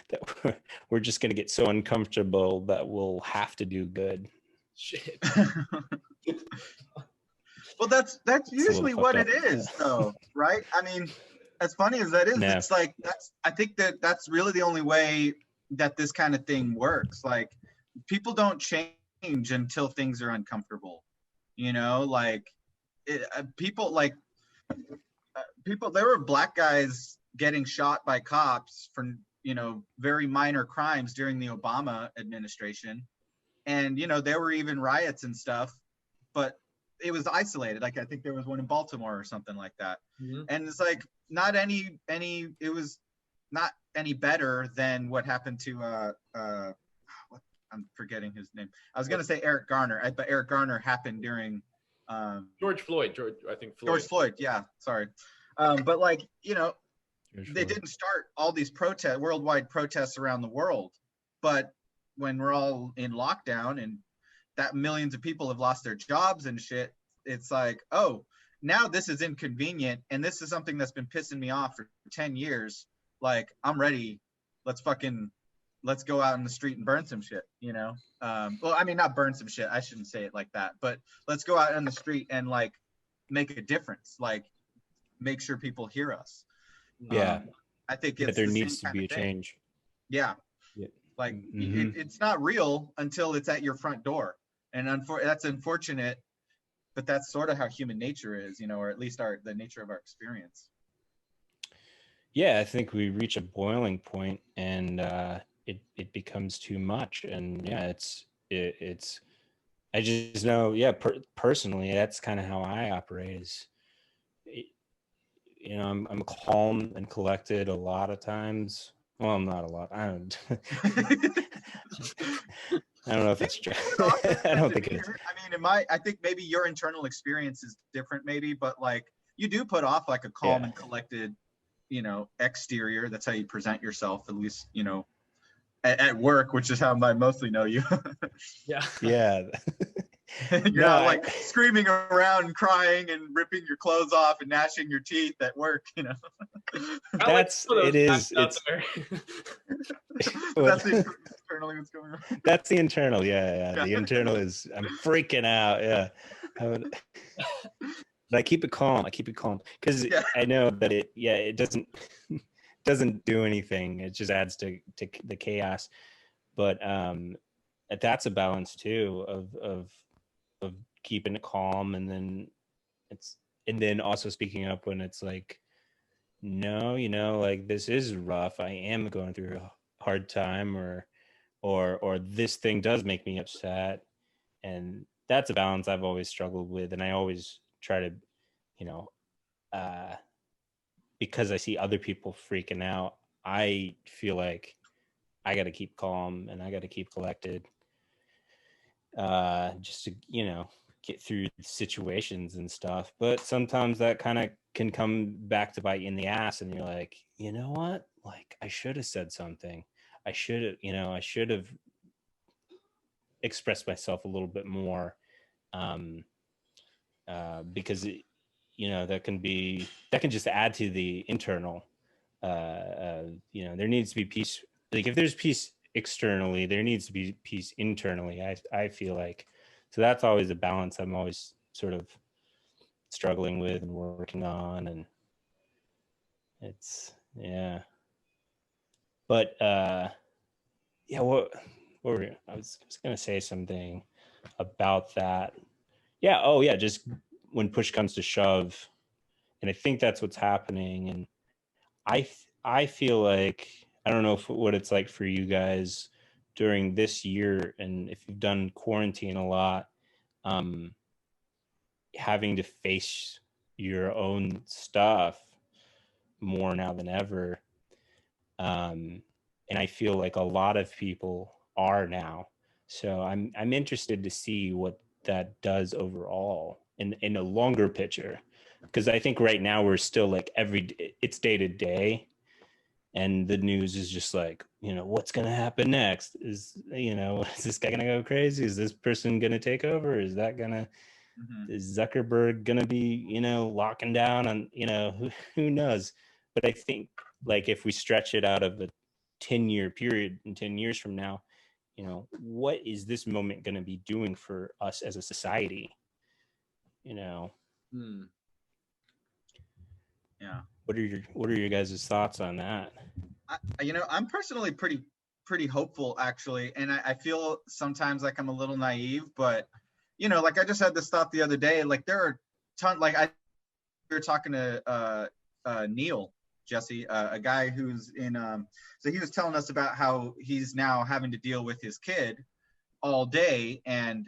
that we're just going to get so uncomfortable that we'll have to do good. Shit. Well, that's usually what it is, though, right? I mean, as funny as that is, it's like I think that's really the only way that this kind of thing works. Like, people don't change until things are uncomfortable. You know, like people there were black guys getting shot by cops for, you know, very minor crimes during the Obama administration. And, you know, there were even riots and stuff, but it was isolated. Like, I think there was one in Baltimore or something like that. And it's like, it was not any better than what happened to, I'm forgetting his name. I was going to say Eric Garner, but Eric Garner happened during, George Floyd. George Floyd. Yeah. Sorry. But like, you know, they didn't start all these worldwide protests around the world. But when we're all in lockdown and that millions of people have lost their jobs and shit, it's like, oh, now this is inconvenient. And this is something that's been pissing me off for 10 years. Like, I'm ready. Let's go out in the street and burn some shit, you know? Well, I mean, not burn some shit. I shouldn't say it like that, but let's go out in the street and like make a difference. Like, make sure people hear us. Yeah. I think it's there needs to be a change. Yeah. Like it's not real until it's at your front door. And that's unfortunate, but that's sort of how human nature is, you know, or at least the nature of our experience. Yeah, I think we reach a boiling point, and it becomes too much. And yeah, it's I just know, personally, that's kind of how I operate. Is, you know, I'm calm and collected a lot of times. Well, not a lot. I don't. I don't know if that's true. I don't think it is. I mean, I think maybe your internal experience is different, maybe, but like you do put off like a calm and collected, you know, exterior. That's how you present yourself, at least, you know, at work, which is how I mostly know you. Yeah. Yeah. You're No, not like screaming around and crying and ripping your clothes off and gnashing your teeth at work, you know. That's it is. It's that's the internally what's going on. That's the internal. Yeah. The internal is I'm freaking out. Yeah. But I keep it calm. Because I know that it doesn't do anything. It just adds to the chaos. But that's a balance too of keeping it calm, and then also speaking up when it's like, no, you know, like this is rough. I am going through a hard time, or this thing does make me upset. And that's a balance I've always struggled with, and I always try to, you know, because I see other people freaking out, I feel like I got to keep calm and I got to keep collected, just to, you know, get through situations and stuff. But sometimes that kind of can come back to bite you in the ass, and you're like, you know what? Like I should have said something. I should have expressed myself a little bit more, because you know that can just add to the internal. You know, there needs to be peace. Like if there's peace externally, there needs to be peace internally. I feel like, so that's always a balance I'm always sort of struggling with and working on, and it's But yeah, what were we, I was gonna say something about that. Yeah. Oh yeah. Just when push comes to shove, and I think that's what's happening. And I feel like, I don't know what it's like for you guys during this year, and if you've done quarantine a lot, having to face your own stuff more now than ever. And I feel like a lot of people are now. So I'm interested to see what that does overall in a longer picture, because I think right now we're still like it's day to day, and the news is just like, you know, what's going to happen next? Is, you know, is this guy going to go crazy? Is this person going to take over? Is that going to, is Zuckerberg going to be, you know, locking down on, you know, who knows? But I think like if we stretch it out of a 10-year period, and 10 years from now, you know, what is this moment going to be doing for us as a society? You know? Yeah. What are your guys' thoughts on that? You know, I'm personally pretty hopeful, actually, and I feel sometimes like I'm a little naive, but you know, like I just had this thought the other day. Like there are we were talking to Neil Jesse, a guy who's in so he was telling us about how he's now having to deal with his kid all day, and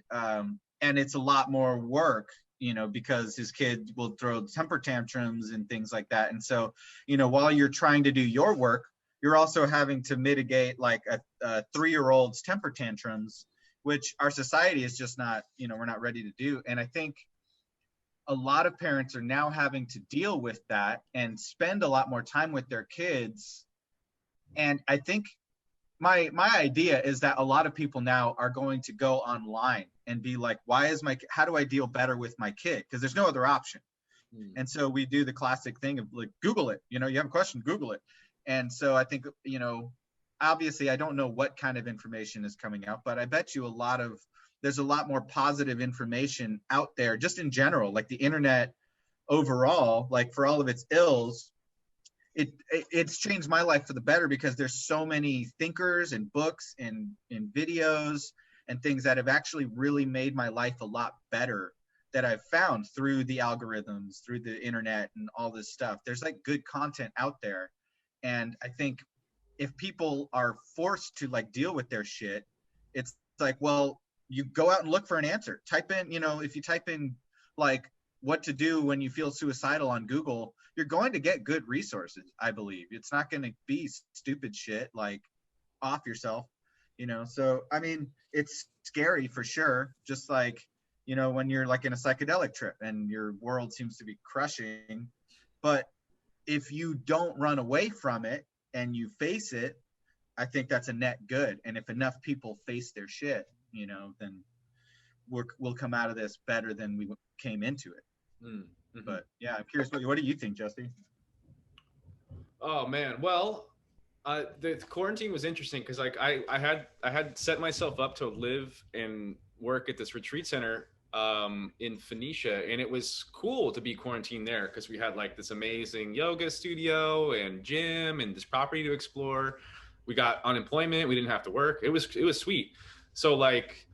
it's a lot more work, you know, because his kid will throw temper tantrums and things like that. And so, you know, while you're trying to do your work, you're also having to mitigate like a 3-year-old's temper tantrums, which our society is just not, you know, we're not ready to do. And I think a lot of parents are now having to deal with that and spend a lot more time with their kids. And I think my idea is that a lot of people now are going to go online and be like, how do I deal better with my kid? Because there's no other option. And so we do the classic thing of like, Google it, you know, you have a question, Google it. And so I think, you know, obviously I don't know what kind of information is coming out, but I bet you there's a lot more positive information out there just in general, like the internet overall, like for all of its ills. It's changed my life for the better, because there's so many thinkers and books and videos and things that have actually really made my life a lot better, that I've found through the algorithms, through the internet and all this stuff. There's like good content out there. And I think if people are forced to like deal with their shit, it's like, well, you go out and look for an answer. Type in, you know, if you type in like what to do when you feel suicidal on Google, you're going to get good resources, I believe. It's not going to be stupid shit like off yourself. So I mean, it's scary for sure, just like, when you're like in a psychedelic trip and your world seems to be crushing. But if you don't run away from it and you face it, I think that's a net good. And if enough people face their shit, then we'll come out of this better than we came into it. Mm-hmm. But yeah, I'm curious, what do you think, Justy? Oh man, well, the quarantine was interesting because like I had set myself up to live and work at this retreat center in Phoenicia, and it was cool to be quarantined there because we had like this amazing yoga studio and gym and this property to explore. We got unemployment, we didn't have to work. It was sweet. So like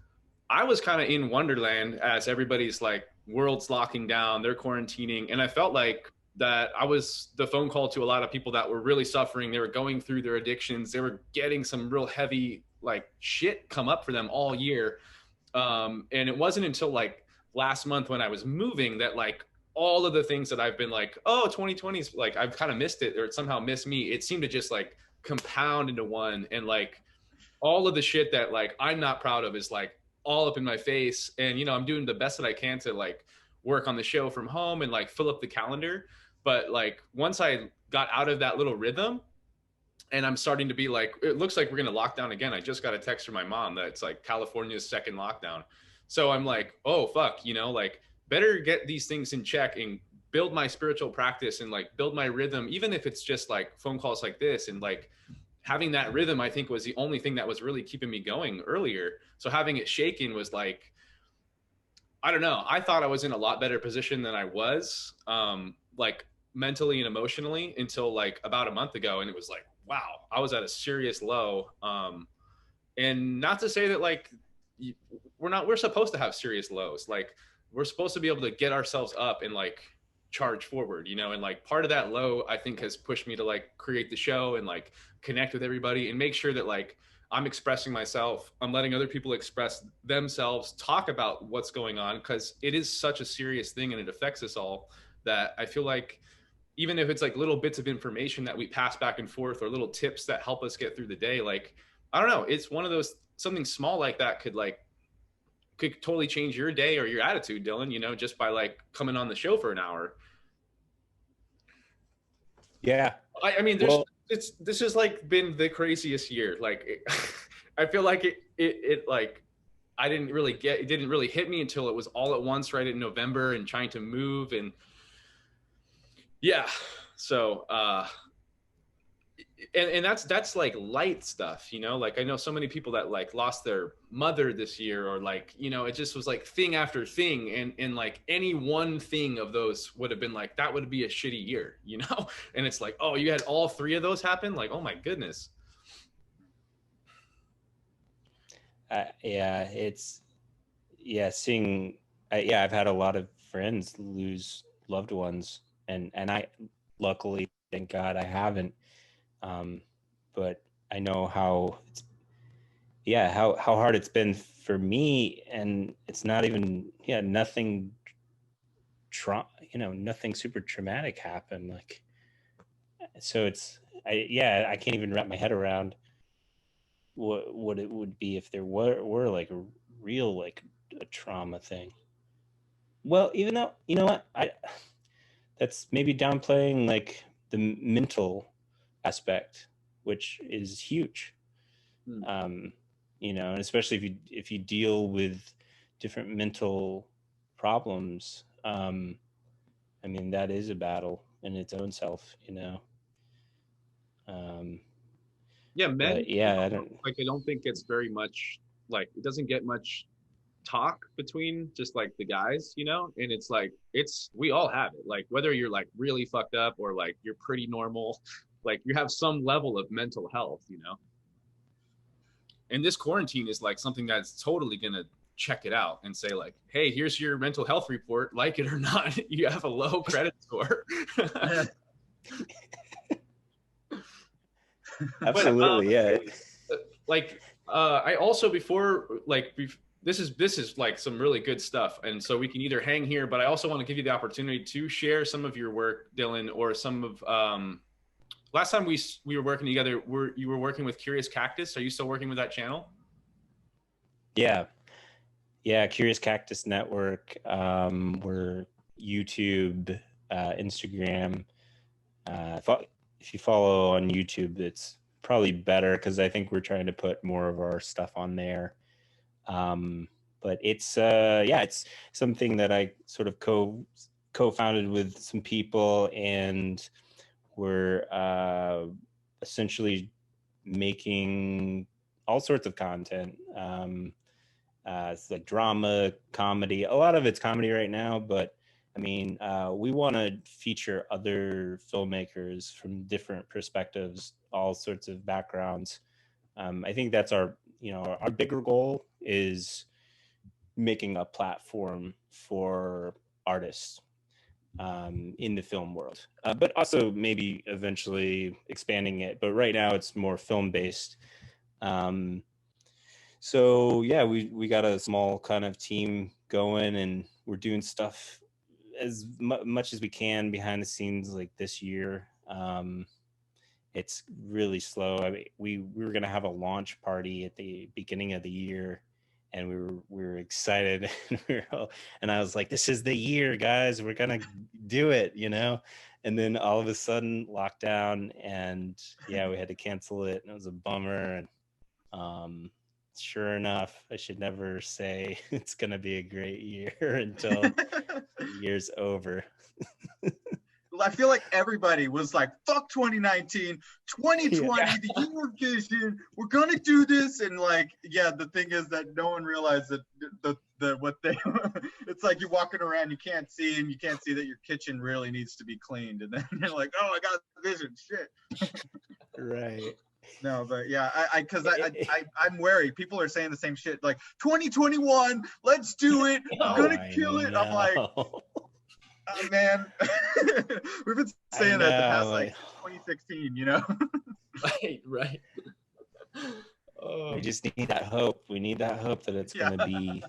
I was kind of in wonderland as everybody's like world's locking down, they're quarantining, and I felt like that I was the phone call to a lot of people that were really suffering. They were going through their addictions. They were getting some real heavy like shit come up for them all year. And it wasn't until like last month when I was moving that like all of the things that I've been like, oh, 2020 is like, I've kind of missed it or it somehow missed me. It seemed to just like compound into one. And like all of the shit that like I'm not proud of is like all up in my face. And, I'm doing the best that I can to like work on the show from home and like fill up the calendar. But like once I got out of that little rhythm and I'm starting to be like, it looks like we're going to lock down again. I just got a text from my mom that it's like California's second lockdown. So I'm like, oh, fuck, like better get these things in check and build my spiritual practice and like build my rhythm, even if it's just like phone calls like this. And like having that rhythm, I think was the only thing that was really keeping me going earlier. So having it shaken was like, I don't know. I thought I was in a lot better position than I was. Like mentally and emotionally until like about a month ago. And it was like, wow, I was at a serious low. And not to say that like, we're supposed to have serious lows. Like we're supposed to be able to get ourselves up and like charge forward, and like part of that low, I think has pushed me to like create the show and like connect with everybody and make sure that like I'm expressing myself. I'm letting other people express themselves, talk about what's going on. Cause it is such a serious thing and it affects us all that I feel like even if it's like little bits of information that we pass back and forth or little tips that help us get through the day, like, I don't know, it's one of those, something small like that could totally change your day or your attitude, Dylan, just by like coming on the show for an hour. Yeah. I mean, this has like been the craziest year. Like, I feel like it like, it didn't really hit me until it was all at once, right in November and trying to move and yeah. So, and that's like light stuff, like I know so many people that like lost their mother this year or like, it just was like thing after thing. And like any one thing of those would have been like, that would be a shitty year, and it's like, oh, you had all three of those happen. Like, oh my goodness. Yeah, seeing, I've had a lot of friends lose loved ones and I luckily, thank God I haven't. But I know how hard it's been for me, and it's not even nothing nothing super traumatic happened, like, so I can't even wrap my head around what it would be if there were like a real like a trauma thing. Well, even though what that's maybe downplaying like the mental aspect, which is huge. And especially if you deal with different mental problems, I mean, that is a battle in its own self, Yeah, men, I don't think it's very much, like it doesn't get much talk between just like the guys, and it's like we all have it, like whether you're like really fucked up or like you're pretty normal, like you have some level of mental health, and this quarantine is like something that's totally gonna check it out and say like, hey, here's your mental health report, like it or not, you have a low credit score. Absolutely. Yeah. Like I also this is like some really good stuff, and so we can either hang here, but I also want to give you the opportunity to share some of your work, Dylan, or some of last time we were working together, you were working with Curious Cactus. Are you still working with that channel? Yeah. Curious Cactus Network. We're YouTube, Instagram. If you follow on YouTube, it's probably better because I think we're trying to put more of our stuff on there. But it's something that I sort of co-founded with some people, and we're essentially making all sorts of content. It's like drama, comedy. A lot of it's comedy right now, but I mean, we want to feature other filmmakers from different perspectives, all sorts of backgrounds. I think that's our bigger goal is making a platform for artists in the film world, but also maybe eventually expanding it. But right now it's more film based. So yeah, we got a small kind of team going, and we're doing stuff as much as we can behind the scenes. Like this year, it's really slow. I mean, we were gonna have a launch party at the beginning of the year, and we were excited, and I was like, "This is the year, guys. We're gonna do it," And then all of a sudden, lockdown, and yeah, we had to cancel it, and it was a bummer. And sure enough, I should never say it's gonna be a great year until the year's over. I feel like everybody was like, fuck 2019, 2020, yeah. The year of vision, we're gonna do this. And like, yeah, the thing is that no one realized that it's like you're walking around, you can't see, and you can't see that your kitchen really needs to be cleaned. And then you're like, oh, I got vision, shit. Right. No, but yeah, I'm wary. People are saying the same shit, like 2021, let's do it. We're gonna kill it. I'm like, oh, man, we've been saying that the past like 2016, Right. We just need that hope. We need that hope that it's going to be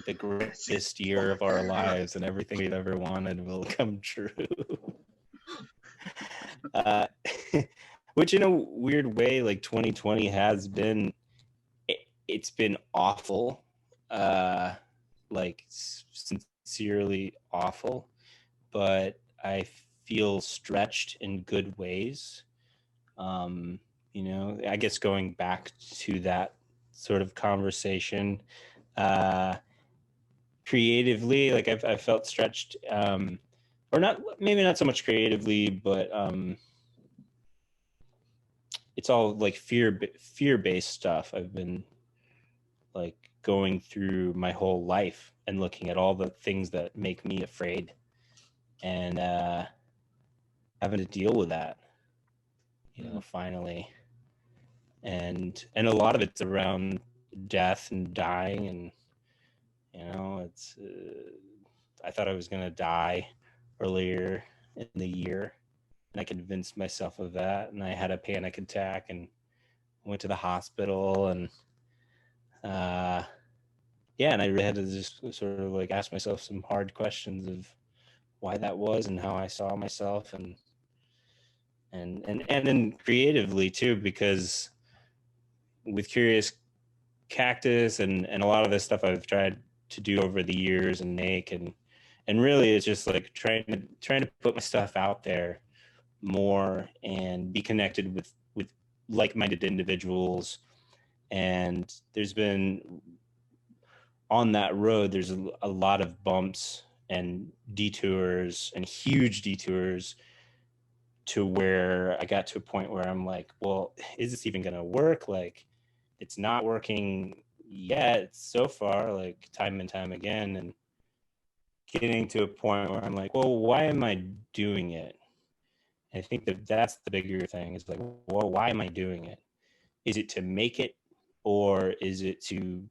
the greatest year of our lives, and everything we've ever wanted will come true. Which in a weird way, like 2020 has been, it's been awful, like sincerely awful. But I feel stretched in good ways. I guess going back to that sort of conversation, creatively, like I felt stretched, or not, maybe not so much creatively, but it's all like fear-based stuff. I've been like going through my whole life and looking at all the things that make me afraid, and having to deal with that, finally. And a lot of it's around death and dying, and it's I thought I was going to die earlier in the year, and I convinced myself of that, and I had a panic attack and went to the hospital, and and I really had to just sort of like ask myself some hard questions of why that was and how I saw myself, and then creatively too, because with Curious Cactus and a lot of this stuff I've tried to do over the years and make, and really it's just like trying to put my stuff out there more and be connected with like-minded individuals. And there's been, on that road, there's a lot of bumps and detours, and huge detours, to where I got to a point where I'm like, well, is this even going to work? Like, it's not working yet so far, like time and time again. And getting to a point where I'm like, well, why am I doing it? And I think that's the bigger thing, is like, well, why am I doing it? Is it to make it, or is it to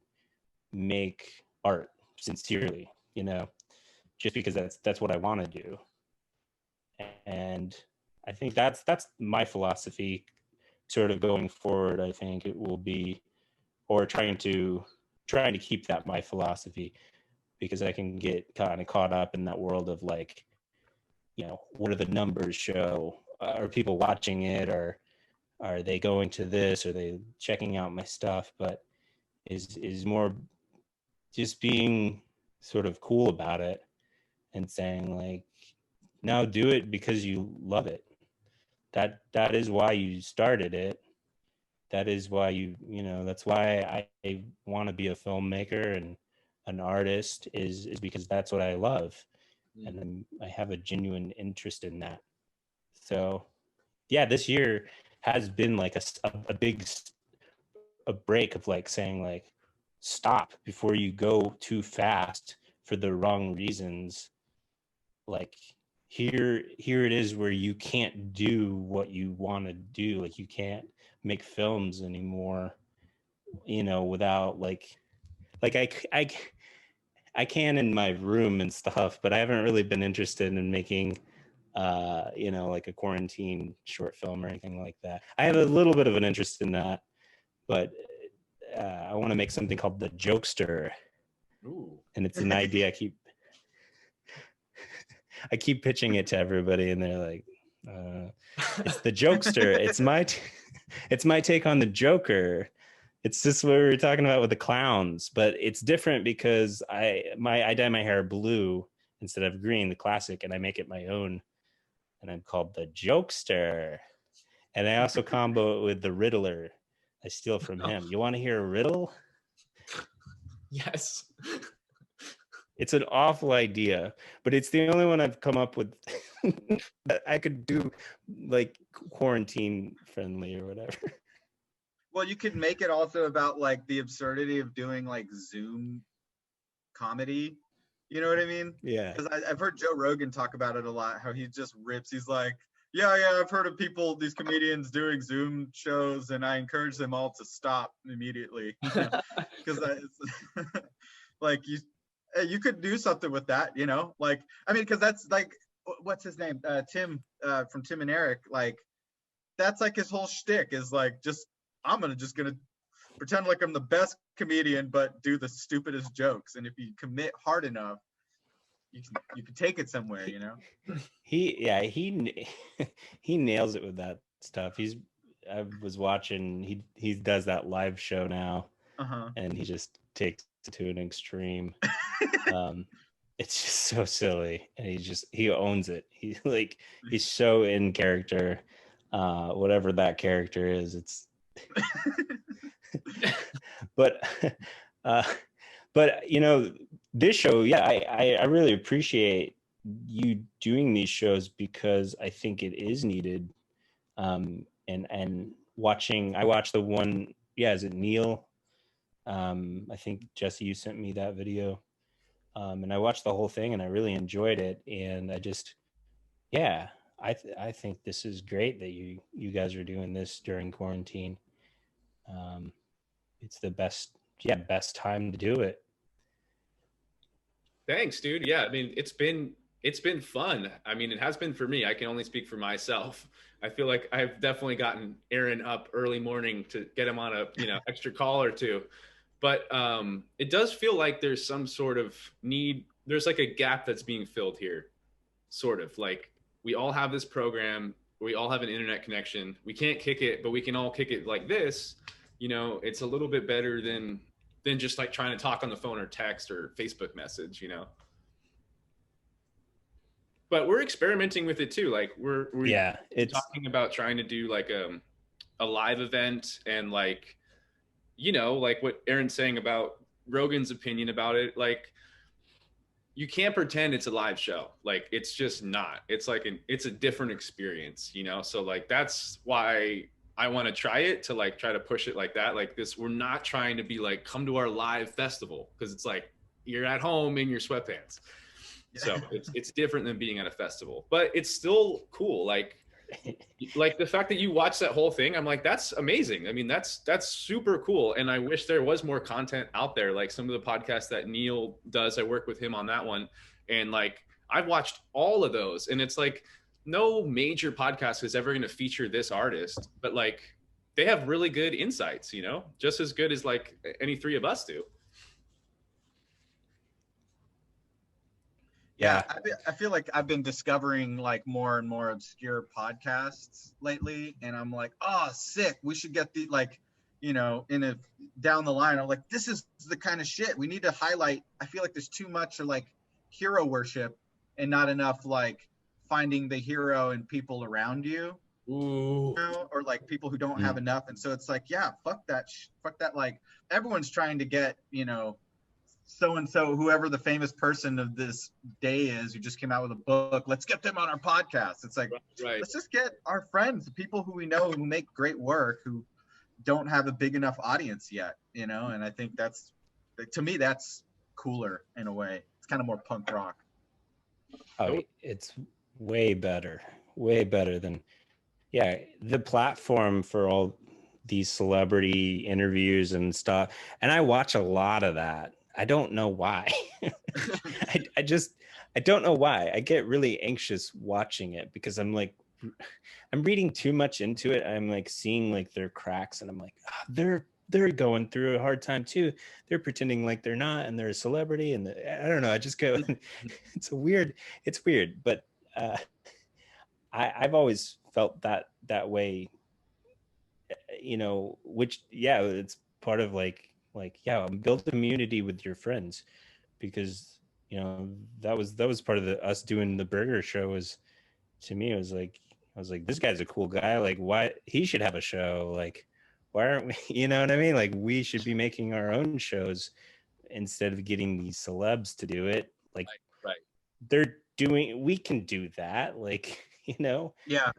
make art sincerely, just because that's what I want to do? And I think that's my philosophy sort of going forward. I think it will be, or trying to keep that my philosophy, because I can get kind of caught up in that world of like, what do the numbers show? are people watching it, or are they going to this, or are they checking out my stuff, but is more just being sort of cool about it and saying like, no, do it because you love it. That is why you started it. That is why that's why I want to be a filmmaker and an artist, is because that's what I love. And I have a genuine interest in that. So yeah, this year has been like a big a break of like saying like, stop before you go too fast for the wrong reasons. Like, here it is where you can't do what you want to do. Like, you can't make films anymore, without like I can in my room and stuff, but I haven't really been interested in making like a quarantine short film or anything like that. I have a little bit of an interest in that, but I want to make something called The Jokester. Ooh. And it's an idea I keep pitching it to everybody, and they're like, it's The Jokester. It's my take on the Joker. It's just what we were talking about with the clowns, but it's different because I dye my hair blue instead of green, the classic, and I make it my own, and I'm called The Jokester. And I also combo it with the Riddler. I steal from him. You want to hear a riddle? Yes. It's an awful idea, but it's the only one I've come up with that I could do like quarantine friendly or whatever. Well, you could make it also about like the absurdity of doing like Zoom comedy. You know what I mean? Yeah. Because I've heard Joe Rogan talk about it a lot, how he just rips. He's like, yeah, I've heard of these comedians doing Zoom shows, and I encourage them all to stop immediately. Because like you could do something with that, like, I mean, because that's like, what's his name? Tim from Tim and Eric. Like, that's like his whole shtick is like, I'm just gonna pretend like I'm the best comedian, but do the stupidest jokes. And if you commit hard enough, you can take it somewhere, He he nails it with that stuff. I was watching, he does that live show now, and he just takes it to an extreme. It's just so silly, and he owns it. He's so in character, whatever that character is. It's but uh but this show, yeah, I really appreciate you doing these shows because I think it is needed. And I watched the one, yeah, is it Neil? I think Jesse, you sent me that video. And I watched the whole thing and I really enjoyed it. And yeah, I think this is great that you guys are doing this during quarantine. It's the best time to do it. Thanks, dude. Yeah, I mean, it's been fun. I mean, it has been for me. I can only speak for myself. I feel like I've definitely gotten Aaron up early morning to get him on a extra call or two. But it does feel like there's some sort of need. There's like a gap that's being filled here, sort of like we all have this program. We all have an internet connection. We can't kick it, but we can all kick it like this. It's a little bit better than just like trying to talk on the phone or text or Facebook message. But we're experimenting with it too. Like we're talking about trying to do like a live event, and like like what Aaron's saying about Rogan's opinion about it. Like, you can't pretend it's a live show. Like, it's just not. It's like it's a different experience, So like that's why I want to try it, to like try to push it like that. Like this, we're not trying to be like, come to our live festival, because it's like you're at home in your sweatpants. So it's different than being at a festival, but it's still cool. Like the fact that you watch that whole thing, I'm like, that's amazing. I mean, that's super cool. And I wish there was more content out there. Like some of the podcasts that Neil does, I work with him on that one. And like, I've watched all of those, and it's like, no major podcast is ever going to feature this artist, but like they have really good insights, just as good as like any three of us do. Yeah, I feel like I've been discovering like more and more obscure podcasts lately, and I'm like, oh, sick. We should get the like, you know, in a down the line. I'm like, this is the kind of shit we need to highlight. I feel like there's too much like hero worship and not enough like finding the hero in people around you. Ooh. Know, or like people who don't have enough, and so it's like, yeah, fuck that, fuck that. Like everyone's trying to get, you know, so and so, whoever the famous person of this day is, who just came out with a book. Let's get them on our podcast. It's like, Right. let's just get our friends, the people who we know who make great work, who don't have a big enough audience yet, you know. And I think that's, to me, that's cooler in a way. It's kind of more punk rock. Oh, it's way better than, yeah, the platform for all these celebrity interviews and stuff. And I watch a lot of that. I don't know why. I don't know why. I get really anxious watching it because I'm like, I'm reading too much into it. I'm like seeing like their cracks, and I'm like, oh, they're going through a hard time too. They're pretending like they're not, and they're a celebrity. And I don't know. I just go, it's weird, but I've always felt that way, you know, which, yeah, it's part of like, yeah, build a community with your friends, because, you know, that was part of us doing the burger show. Was, to me, it was like, I was like, this guy's a cool guy. Like, why he should have a show? Like, why aren't we, you know what I mean? Like, we should be making our own shows instead of getting these celebs to do it. Like, right. We can do that. Like, you know, Yeah,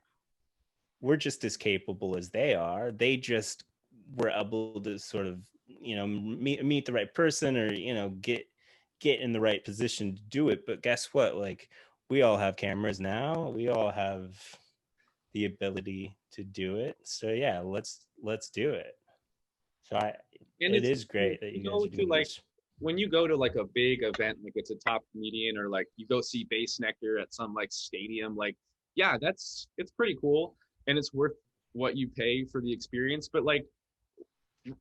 we're just as capable as they are. They just were able to sort of, you know, meet the right person, or, you know, get in the right position to do it. But guess what? Like, we all have cameras now. We all have the ability to do it. So yeah, let's do it. So And it it's, is great that you guys go are to doing like, this. when you go to like a big event, like it's a top comedian, or like you go see Bass Nectar at some like stadium, like, yeah, it's pretty cool, and it's worth what you pay for the experience. But like,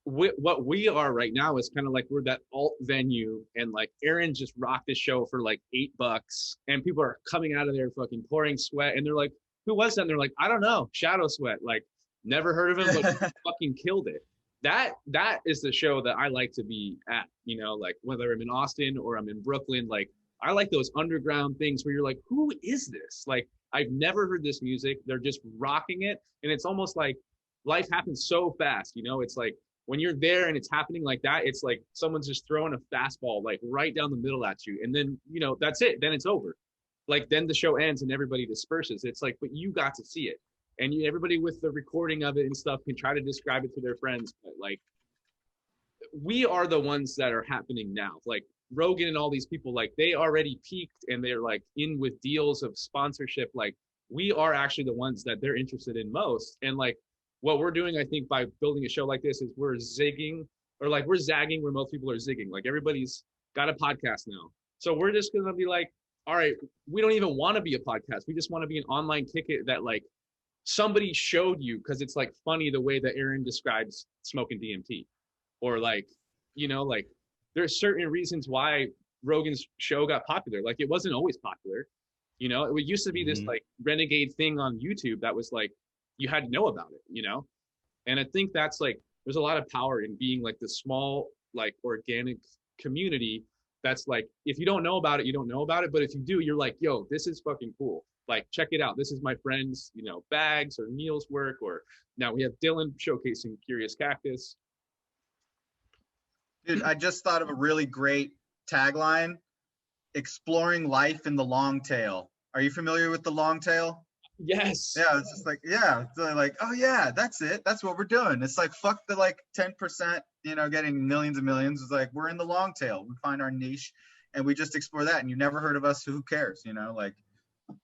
what we are right now is kind of like, we're that alt venue, and like Aaron just rocked the show for like $8, and people are coming out of there fucking pouring sweat, and they're like, who was that? And they're like, I don't know, Shadow Sweat, like, never heard of him, but fucking killed it. That is the show that I like to be at, you know, like whether I'm in Austin or I'm in Brooklyn. Like, I like those underground things where you're like, who is this? Like, I've never heard this music, they're just rocking it, and it's almost like life happens so fast, you know. It's like, when you're there and it's happening like that, it's like someone's just throwing a fastball like right down the middle at you, and then, you know, that's it, then it's over. Like, then the show ends and everybody disperses. It's like, but you got to see it, and everybody with the recording of it and stuff can try to describe it to their friends, but like, we are the ones that are happening now. Like Rogan and all these people, like, they already peaked and they're like in with deals of sponsorship. Like, we are actually the ones that they're interested in most. And like, what we're doing, I think, by building a show like this is we're zigging, or like we're zagging where most people are zigging. Like, everybody's got a podcast now. So we're just going to be like, all right, we don't even want to be a podcast. We just want to be an online ticket that like somebody showed you, because it's like funny the way that Aaron describes smoking DMT, or like, you know, like there's certain reasons why Rogan's show got popular. Like, it wasn't always popular, you know. It used to be this like renegade thing on YouTube that was like, you had to know about it, you know. And I think that's like, there's a lot of power in being like the small, like organic community that's like, if you don't know about it, you don't know about it, but if you do, you're like, yo, this is fucking cool, like, check it out, this is my friend's, you know, Bags or Neil's work, or now we have Dylan showcasing Curious Cactus. dude, I just thought of a really great tagline: exploring life in the long tail. Are you familiar with the long tail? Yes. Yeah, it's just like, yeah, so like, oh yeah, that's it. That's what we're doing. It's like, fuck the like 10%, you know, getting millions and millions. It's like, we're in the long tail. We find our niche and we just explore that. And you've never heard of us, so who cares? You know, like,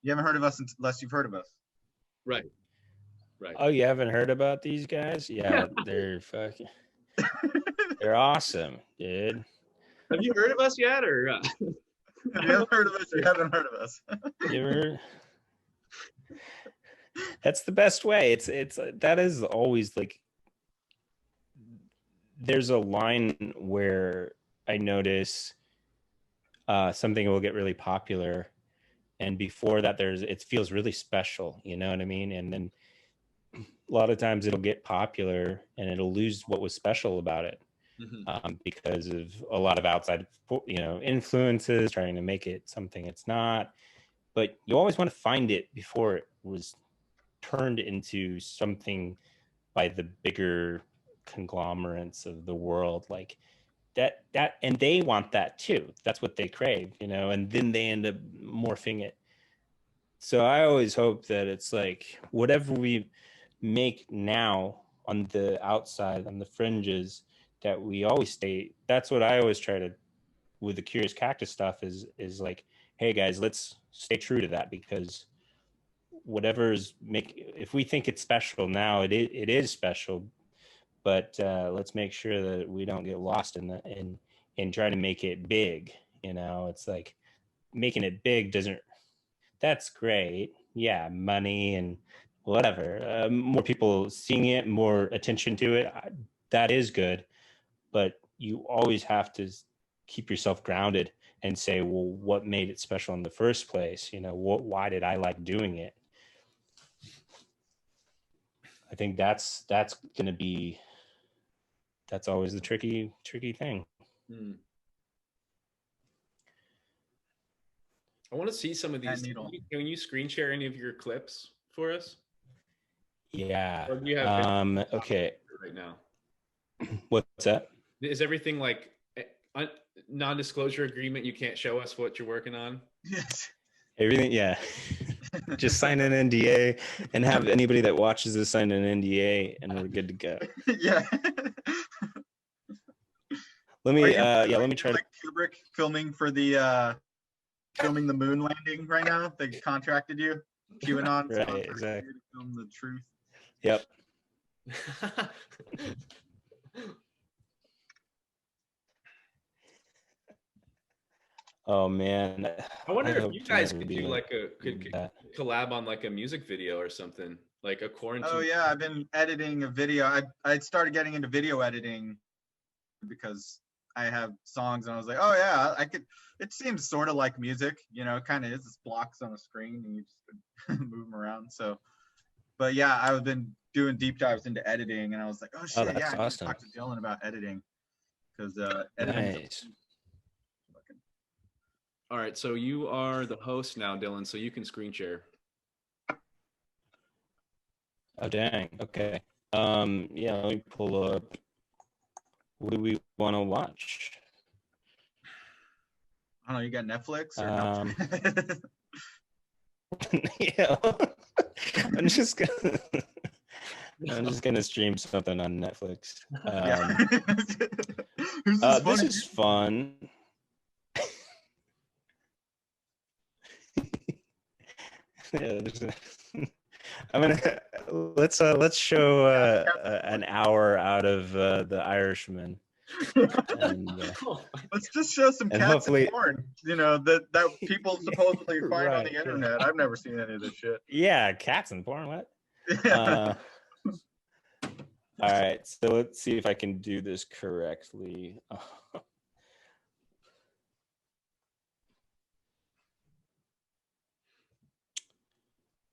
you haven't heard of us unless you've heard of us. Right. Oh, you haven't heard about these guys? Yeah, they're fucking, they're awesome, dude. Have you heard of us yet, or If you haven't heard of us, you haven't heard of us. You ever heard? That's the best way. It's that is always like, there's a line where I notice something will get really popular, and before that, it feels really special. You know what I mean? And then a lot of times it'll get popular and it'll lose what was special about it. Because of a lot of outside, influences trying to make it something it's not. But you always want to find it before it was turned into something by the bigger conglomerates of the world, like that, and they want that too. That's what they crave, and then they end up morphing it. So I always hope that it's like whatever we make now on the outside, on the fringes, that we always stay. That's what I always try to, with the Curious Cactus stuff, is like, hey guys, let's stay true to that, because if we think it's special now, it is special, but let's make sure that we don't get lost in trying to make it big. It's like making it big that's great. Yeah, money and whatever. More people seeing it, more attention to it. That is good. But you always have to keep yourself grounded and say, well, what made it special in the first place? Why did I like doing it? I think that's always the tricky thing. I want to see some of these. Can you screen share any of your clips for us? Yeah. Or do you have okay. Right now. What's that? Is everything like non-disclosure agreement? You can't show us what you're working on? Yes. Everything, yeah. Just sign an NDA and have anybody that watches this sign an NDA, and we're good to go. Yeah. Let me try like Kubrick filming for the filming the moon landing right now. They contracted you. QAnon. Right, exactly. To film the truth. Yep. Oh man. I wonder if you guys could do like could collab on like a music video or something, like a quarantine. Oh yeah, I've been editing a video. I started getting into video editing because I have songs, and I was like, oh yeah, I could. It seems sort of like music, kind of is. It's blocks on a screen and you just move them around. So, but yeah, I've been doing deep dives into editing, and I was like, oh shit, that's yeah, awesome. I need to talk to Dylan about editing, because editing. Nice. All right, so you are the host now, Dylan, so you can screen share. Oh dang. Okay. Yeah, let me pull up. What do we want to watch? I don't know, you got Netflix or yeah. I'm just gonna stream something on Netflix. This is fun. Yeah, let's show an hour out of The Irishman. And, let's just show some cats and porn, that people supposedly find on the internet. I've never seen any of this shit. Yeah, cats and porn. What? All right, so let's see if I can do this correctly.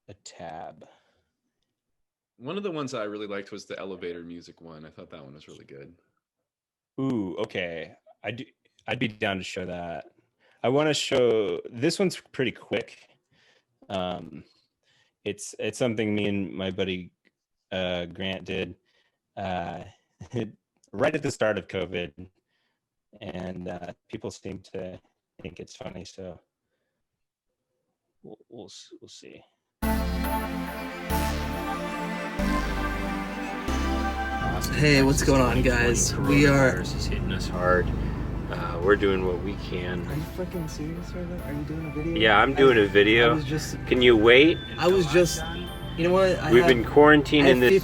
A tab. One of the ones I really liked was the elevator music one. I thought that one was really good. Ooh, okay. I'd be down to show that. I want to show this one's pretty quick. It's something me and my buddy Grant did right at the start of COVID, and people seem to think it's funny, so we'll see. Hey, what's going on, guys? We are. Is hitting us hard. We're doing what we can. Are you fucking serious right now? Are you doing a video? Yeah, I'm doing a video. Can you wait? I was just. You know what? We've been quarantined in this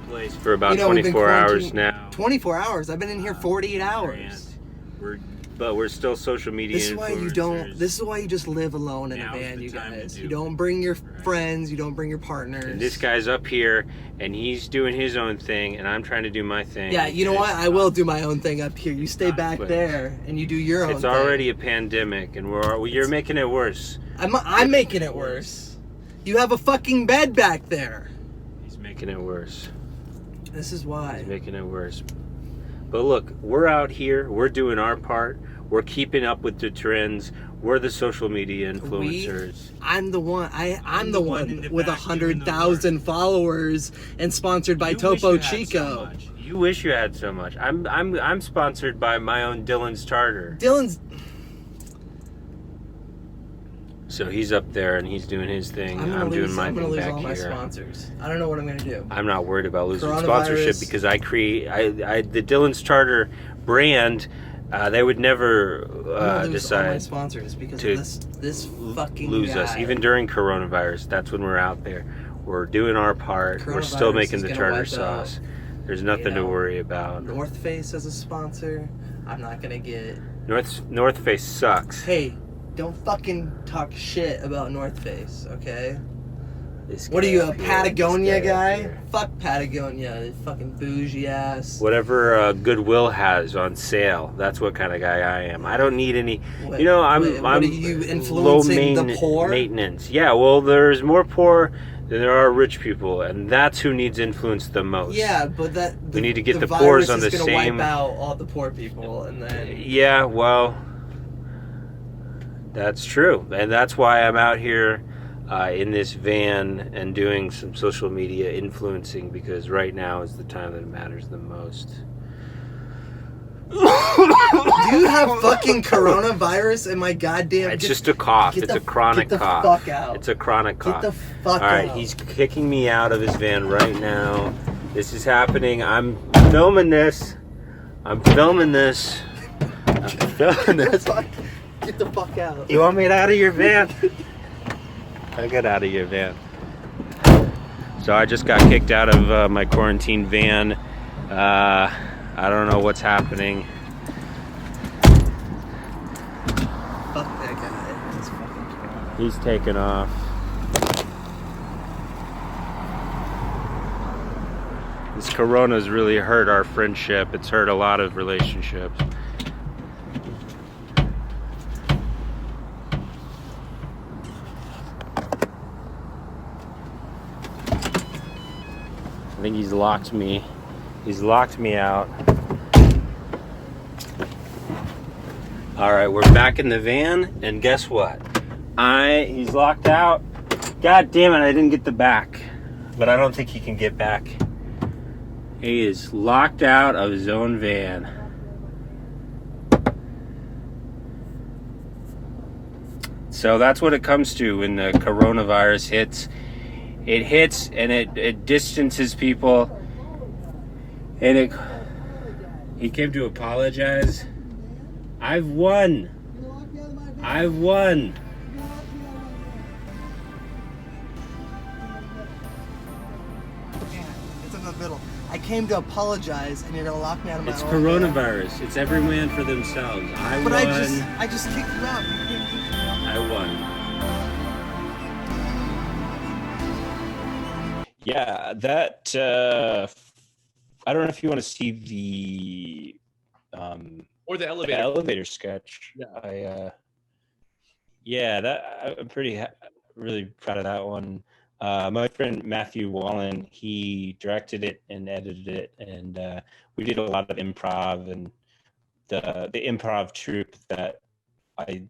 place for about 24 hours now. 24 hours? I've been in here 48 hours. We're but we're still social media This is why you don't. This is why you just live alone in a van, you guys. You don't bring your friends. You don't bring your partners. And this guy's up here, and he's doing his own thing, and I'm trying to do my thing. Yeah, you know what? I will do my own thing up here. You stay back there, and you do your own thing. It's already a pandemic, and you're making it worse. I'm making it worse. You have a fucking bed back there. He's making it worse. This is why. He's making it worse. But look, we're out here. We're doing our part. We're keeping up with the trends. We're the social media influencers. I'm the one. I'm the one with 100,000 followers and sponsored by Topo Chico. You wish you had so much. I'm sponsored by my own Dylan's Tartar. Dylan's. So he's up there and he's doing his thing. I'm doing my thing back here. I'm gonna lose all my sponsors. I don't know what I'm gonna do. I'm not worried about losing sponsorship because I the Dylan's Tartar brand. They would never decide all my sponsors because of this fucking lose guy. us. Even during coronavirus, that's when we're out there. We're doing our part. We're still making the tartar sauce. There's nothing to worry about. North Face as a sponsor, I'm not gonna get. North Face sucks. Hey, don't fucking talk shit about North Face, okay? What are you, a Patagonia guy? Fuck Patagonia, fucking bougie ass. Whatever Goodwill has on sale, that's what kind of guy I am. I don't need any. What, I'm are you influencing the poor? Maintenance. Yeah, well, there's more poor than there are rich people, and that's who needs influence the most. Yeah, but we need to get the poors on the same. Virus is gonna wipe out all the poor people, and then. Yeah, well, that's true, and that's why I'm out here. In this van and doing some social media influencing because right now is the time that it matters the most. Do you have fucking coronavirus in my goddamn... It's just a cough. It's a chronic cough. Get the fuck out. It's a chronic cough. Get the fuck out. Alright, he's kicking me out of his van right now. This is happening. I'm filming this. I'm filming this. Get the fuck out. You want me out of your van? I got out of your van. So I just got kicked out of my quarantine van. I don't know what's happening. Fuck that guy. That's fucking He's taking off. This corona's really hurt our friendship. It's hurt a lot of relationships. I think he's locked me. He's locked me out. All right, we're back in the van, and guess what? He's locked out. God damn it, I didn't get the back. But I don't think he can get back. He is locked out of his own van. So that's what it comes to when the coronavirus hits. It hits and it distances people, and he came to apologize. I've won. I've won. It's in the middle. I came to apologize, and you're gonna lock me out of my own van. It's coronavirus. It's every man for themselves. I won. I just kicked you out. You can't kick me out. I won. Yeah, that I don't know if you want to see the or the elevator elevator sketch. Yeah. I'm really proud of that one. My friend Matthew Wallen, he directed it and edited it, and we did a lot of improv, and the improv troupe that I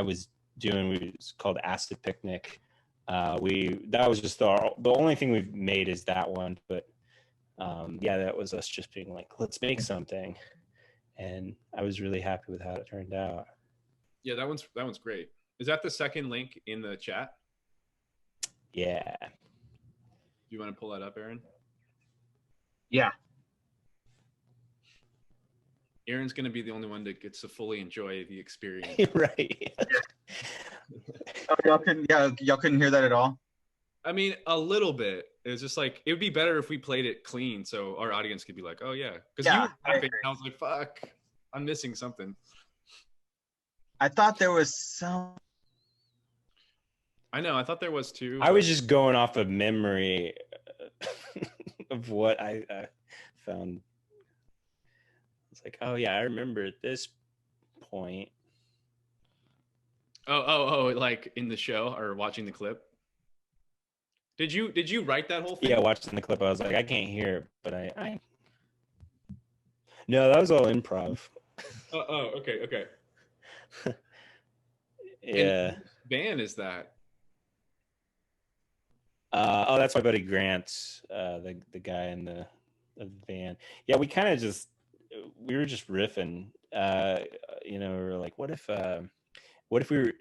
was doing was called Acid Picnic. That was just the only thing we've made is that one, but that was us just being like, let's make something, and I was really happy with how it turned out. Yeah, that one's great. Is that the second link in the chat? Yeah. Do you want to pull that up, Aaron? Yeah. Aaron's going to be the only one that gets to fully enjoy the experience. Right. Oh, y'all couldn't hear that at all? I mean, a little bit. It was just like, it would be better if we played it clean so our audience could be like, oh yeah. Because you were laughing, and I was like, fuck, I'm missing something. I thought there was some. I know. I thought there was too. I was just going off of memory of what I found. It's like, oh yeah, I remember at this point. Oh, like in the show or watching the clip. Did you write that whole thing? Yeah, watching the clip, I was like, I can't hear it, but I. No, that was all improv. Okay. Yeah. And whose band is that? Oh, that's my buddy Grant, the guy in the van. Yeah, we kind of we were just riffing. We were like, what if we were,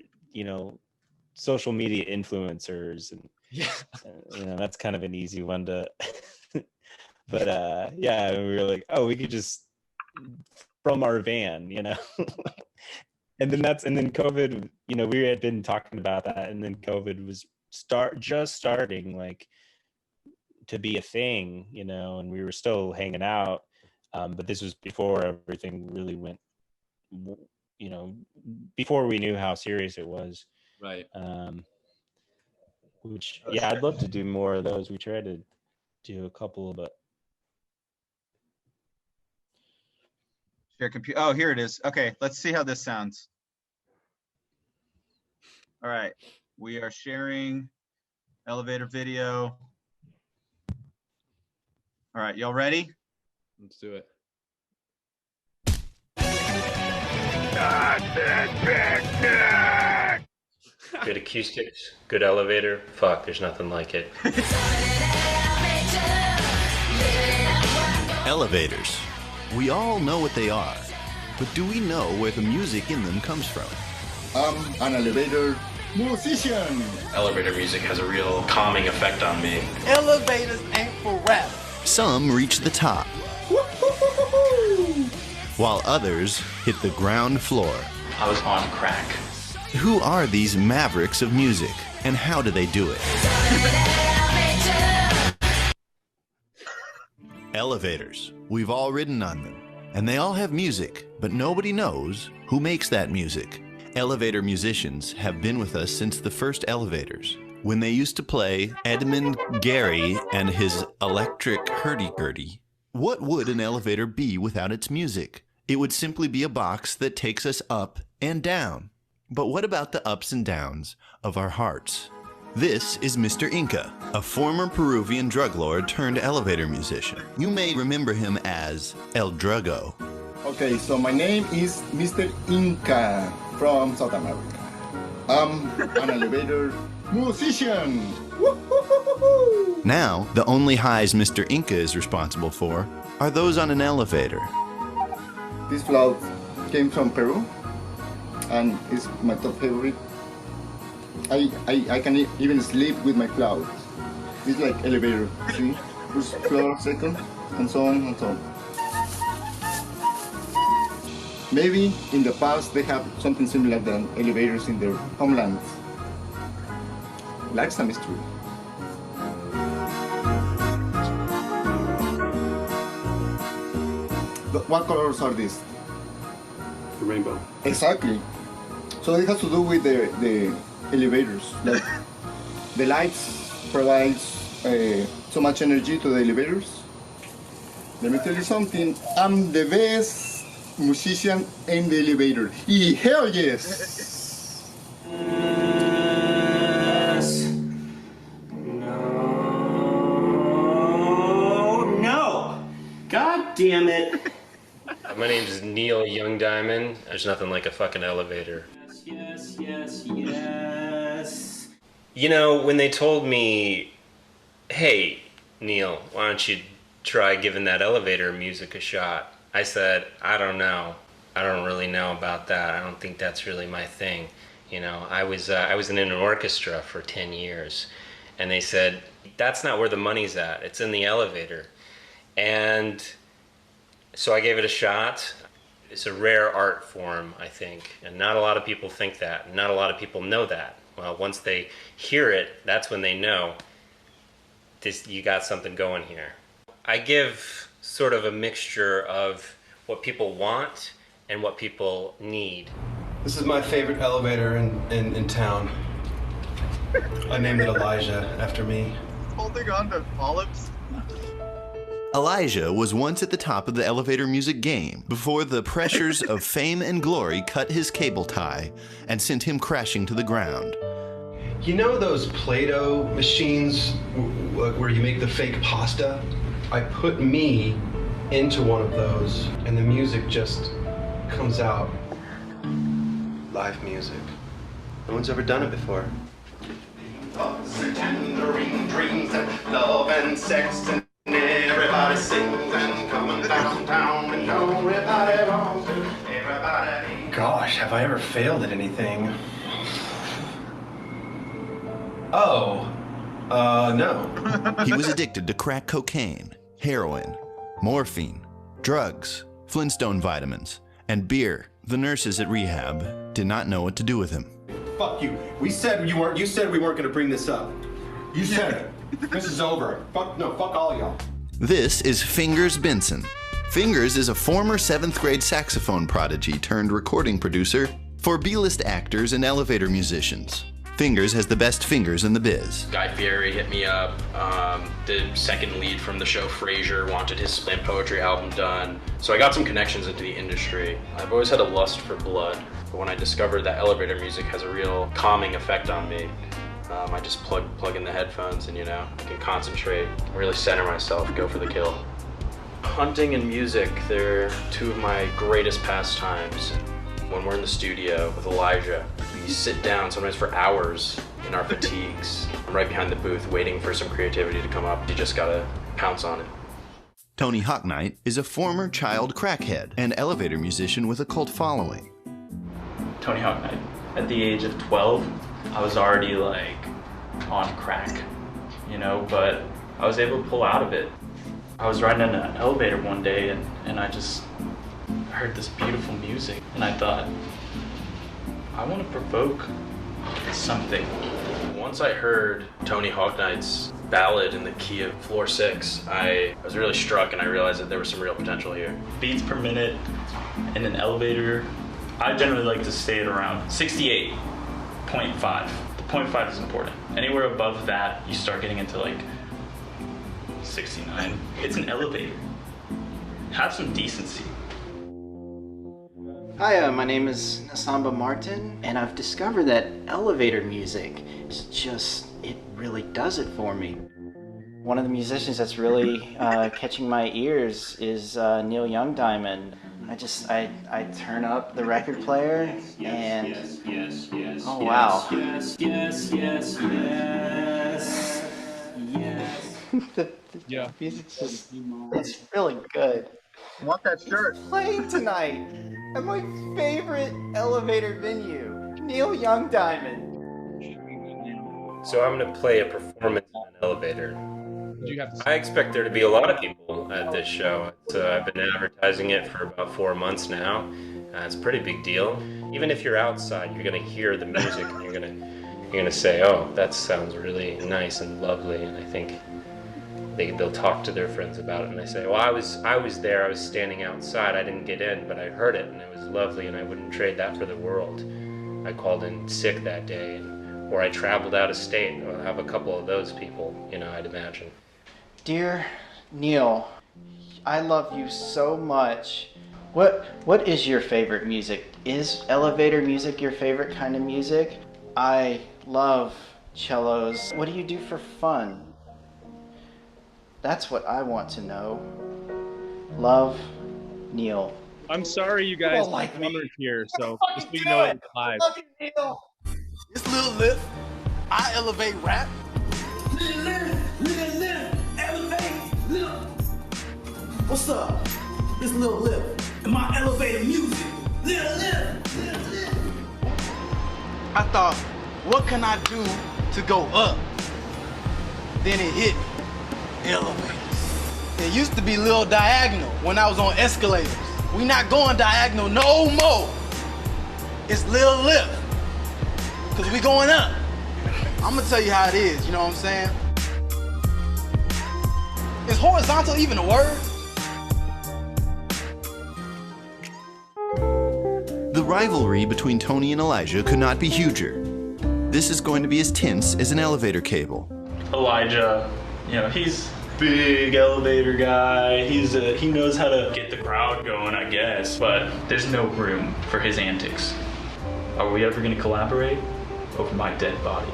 social media influencers, and Yeah. that's kind of an easy one to. But yeah, we were like, oh, we could just from our van, and then COVID, we had been talking about that, and then COVID was just starting like to be a thing, and we were still hanging out, but this was before everything really went, before we knew how serious it was. Right. Which, yeah, I'd love to do more of those. We tried to do a couple, but Share computer. Oh, here it is. Okay, let's see how this sounds. All right, we are sharing elevator video. All right, y'all ready? Let's do it. good acoustics, good elevator. Fuck, there's nothing like it. Elevators. We all know what they are, but do we know where the music in them comes from? I'm an elevator musician. Elevator music has a real calming effect on me. Elevators ain't for rap. Some reach the top, while others hit the ground floor. I was on crack. Who are these mavericks of music, and how do they do it? Elevators. We've all ridden on them, and they all have music, but nobody knows who makes that music. Elevator musicians have been with us since the first elevators, when they used to play Edmund Gary and his electric hurdy-gurdy. What would an elevator be without its music? It would simply be a box that takes us up and down. But what about the ups and downs of our hearts? This is Mr. Inca, a former Peruvian drug lord turned elevator musician. You may remember him as El Drugo. Okay, so my name is Mr. Inca from South America. I'm an elevator musician. Woo-hoo-hoo-hoo-hoo. Now, the only highs Mr. Inca is responsible for are those on an elevator. This flute came from Peru and is my top favorite. I can even sleep with my cloud. It's like elevator, see? First floor, second, and so on and so on. Maybe in the past they have something similar than elevators in their homelands. Like some mystery. But what colors are these? The rainbow. Exactly. So it has to do with the elevators. Like the lights provides so much energy to the elevators. Let me tell you something. I'm the best musician in the elevator. Hell yes! No! God damn it! My name's Neil Young Diamond. There's nothing like a fucking elevator. Yes. When they told me, hey, Neil, why don't you try giving that elevator music a shot? I said, I don't know. I don't really know about that. I don't think that's really my thing. I was in an orchestra for 10 years, and they said, that's not where the money's at. It's in the elevator. And so I gave it a shot. It's a rare art form, I think, and not a lot of people think that. Not a lot of people know that. Well, once they hear it, that's when they know you got something going here. I give sort of a mixture of what people want and what people need. This is my favorite elevator in town. I named it Elijah after me. Holding on to olives. Elijah was once at the top of the elevator music game before the pressures of fame and glory cut his cable tie and sent him crashing to the ground. You know those Play-Doh machines where you make the fake pasta? I put me into one of those and the music just comes out. Live music. No one's ever done it before. Tendering dreams and love and sex and everybody sings and coming downtown and everybody wants to, everybody. Gosh, have I ever failed at anything? Oh, no. He was addicted to crack cocaine, heroin, morphine, drugs, Flintstone vitamins, and beer. The nurses at rehab did not know what to do with him. Fuck you. You said we weren't gonna bring this up. You said it. This is over. Fuck all y'all. This is Fingers Benson. Fingers is a former 7th grade saxophone prodigy turned recording producer for B-list actors and elevator musicians. Fingers has the best fingers in the biz. Guy Fieri hit me up. The second lead from the show Frasier wanted his slam poetry album done. So I got some connections into the industry. I've always had a lust for blood, but when I discovered that elevator music has a real calming effect on me, I just plug in the headphones and I can concentrate, really center myself, go for the kill. Hunting and music, they're two of my greatest pastimes. When we're in the studio with Elijah, we sit down sometimes for hours in our fatigues. I'm right behind the booth waiting for some creativity to come up. You just gotta pounce on it. Tony Hawknight is a former child crackhead and elevator musician with a cult following. Tony Hawknight. At the age of 12, I was already on crack, but I was able to pull out of it. I was riding in an elevator one day and I just heard this beautiful music and I thought, I want to provoke something. Once I heard Tony Hawknight's ballad in the key of floor 6, I was really struck and I realized that there was some real potential here. Beats per minute in an elevator, I generally like to stay at around 68.5. The 0.5 is important. Anywhere above that, you start getting into 69. It's an elevator. Have some decency. Hi, my name is Nasamba Martin, and I've discovered that elevator music is it really does it for me. One of the musicians that's really catching my ears is Neil Young Diamond. I turn up the record player and oh wow. The music's it's really good. I want that shirt. Playing tonight at my favorite elevator venue, Neil Young Diamond. So I'm going to play a performance in an elevator. I expect there to be a lot of people at this show. I've been advertising it for about 4 months now. It's a pretty big deal. Even if you're outside, you're going to hear the music and you're going to say, oh, that sounds really nice and lovely. And I think they'll talk to their friends about it and they say, well, I was there, I was standing outside, I didn't get in, but I heard it and it was lovely and I wouldn't trade that for the world. I called in sick that day or I traveled out of state. I'll have a couple of those people, I'd imagine. Dear Neil, I love you so much. What is your favorite music? Is elevator music your favorite kind of music? I love cellos. What do you do for fun? That's what I want to know. Love, Neil. I'm sorry you guys are here, so just so you know it's live. Love you, Neil. It's Lil Lip. I elevate rap. Lil Lip, elevate, Lil. What's up? It's Lil Lip. And my elevator music. Lil Lip. I thought, what can I do to go up? Then it hit me. Elevators. It used to be Lil Diagonal when I was on escalators. We not going diagonal no more. It's Lil Lip. Cause we going up. I'm gonna tell you how it is, you know what I'm saying? Is horizontal even a word? The rivalry between Tony and Elijah could not be huger. This is going to be as tense as an elevator cable. Elijah, he's big elevator guy. He knows how to get the crowd going, I guess, but there's no room for his antics. Are we ever gonna collaborate over my dead body?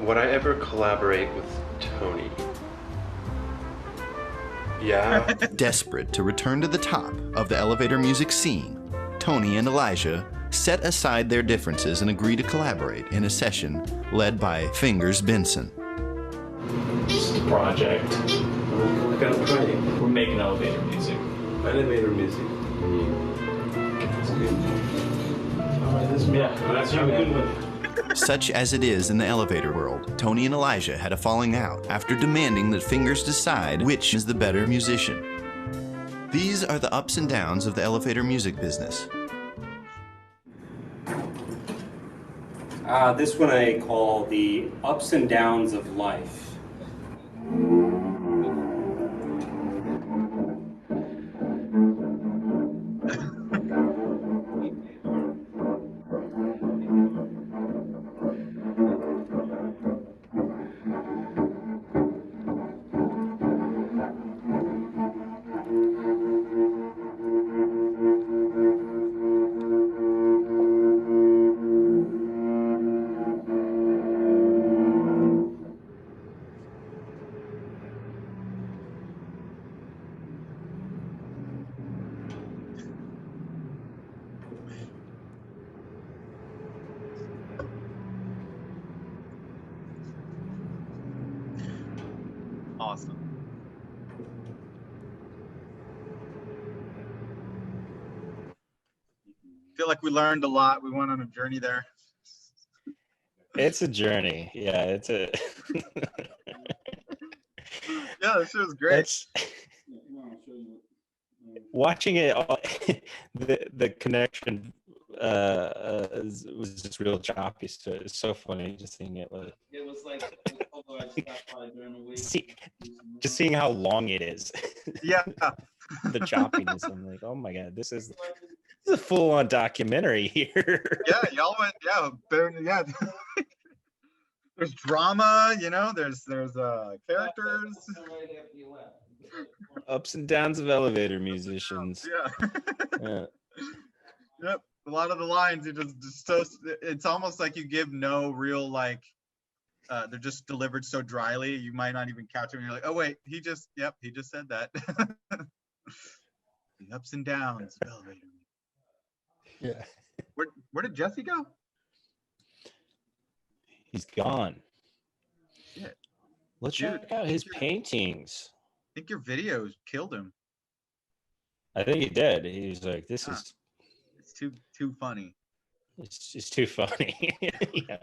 Would I ever collaborate with Tony? Yeah. Desperate to return to the top of the elevator music scene, Tony and Elijah set aside their differences and agree to collaborate in a session led by Fingers Benson. This is the project. What kind of project? We're making elevator music. Elevator music. That's a good one. Such as it is in the elevator world, Tony and Elijah had a falling out after demanding that Fingers decide which is the better musician. These are the ups and downs of the elevator music business. This one I call the ups and downs of life. Awesome. Feel like we learned a lot. We went on a journey there. It's a journey. Yeah, it's a. Yeah, this was great. Watching it, all, the connection was just real choppy. So it's so funny just seeing it. It was like, although I stopped by during the week. Just seeing how long it is. Yeah. The choppiness. I'm like, oh my god, this is a full-on documentary here. Yeah, y'all went. Yeah. There's drama. There's characters. Ups and downs of elevator musicians. Yeah. Yep. A lot of the lines are just so. It's almost like you give no real they're just delivered so dryly. You might not even catch them. You're like, oh wait, he just said that. The ups and downs of elevator. Yeah. Where did Jesse go? He's gone. Shit. Let's check out his paintings. I think your videos killed him. I think he did. He was like, "This is it's too funny." It's just too funny. Yeah.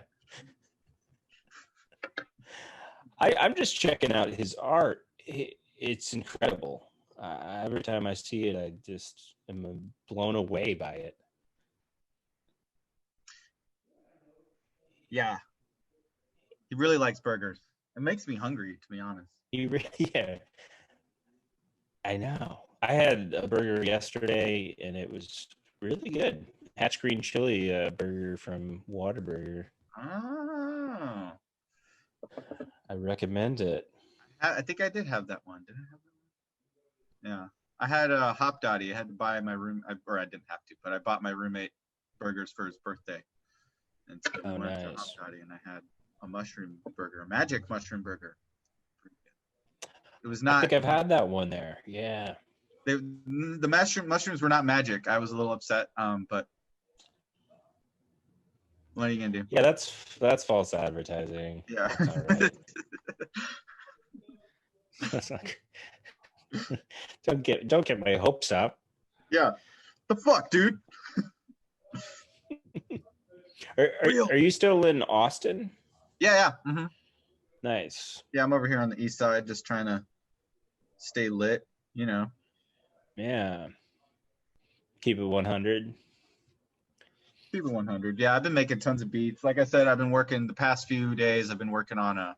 I'm just checking out his art. It's incredible. Every time I see it, I just am blown away by it. Yeah. He really likes burgers. It makes me hungry, to be honest. Yeah. I know. I had a burger yesterday, and it was really good. Hatch green chili burger from Whataburger. Oh. I recommend it. I think I did have that one. Did I have that one? Yeah. I had a Hop Dottie. I had to buy my room, or I didn't have to, but I bought my roommate burgers for his birthday. And so we went to Hop Dottie, and I had a mushroom burger, a magic mushroom burger. It was not. I think I've had that one there. Yeah. The mushrooms were not magic. I was a little upset. But what are you gonna do? Yeah, that's false advertising. Yeah. All right. That's like, don't get my hopes up. Yeah. The fuck, dude. Are you still in Austin? Yeah. Mm-hmm. Nice. Yeah, I'm over here on the east side, just trying to stay lit. Yeah. Keep it 100. Keep it 100. Yeah, I've been making tons of beats. Like I said, I've been working the past few days. I've been working on a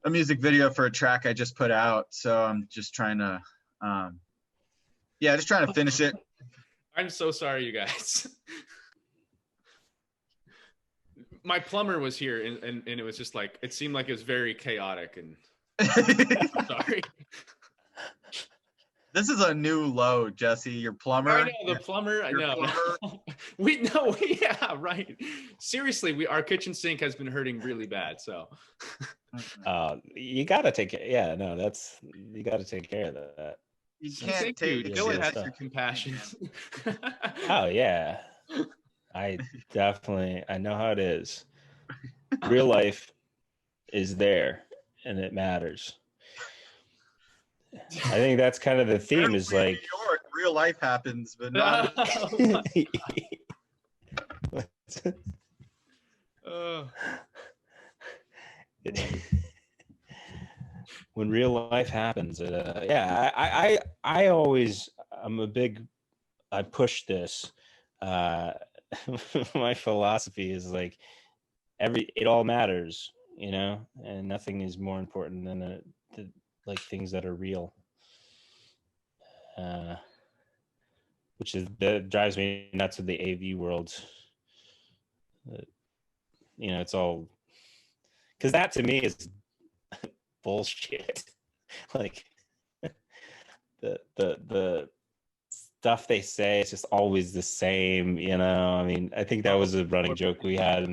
music video for a track I just put out. So I'm just trying to, just trying to finish it. I'm so sorry, you guys. my plumber was here, and it was just like it seemed like it was very chaotic. And sorry. This is a new low, Jesse. Your plumber. I know the plumber. I know. Yeah, right. Seriously, our kitchen sink has been hurting really bad. So, you gotta take it. Yeah, no, you gotta take care of that. You can't take you. Dylan has some compassion. Oh yeah, I know how it is. Real life is there, and it matters. I think that's kind of the theme. Is like New York, real life happens, but not. When real life happens, I push this. My philosophy is like it all matters, and nothing is more important than the like things that are real. Which that drives me nuts with the AV world. It's all because that to me is bullshit. Like the stuff they say, it's just always the same. I mean, I think that was a running joke we had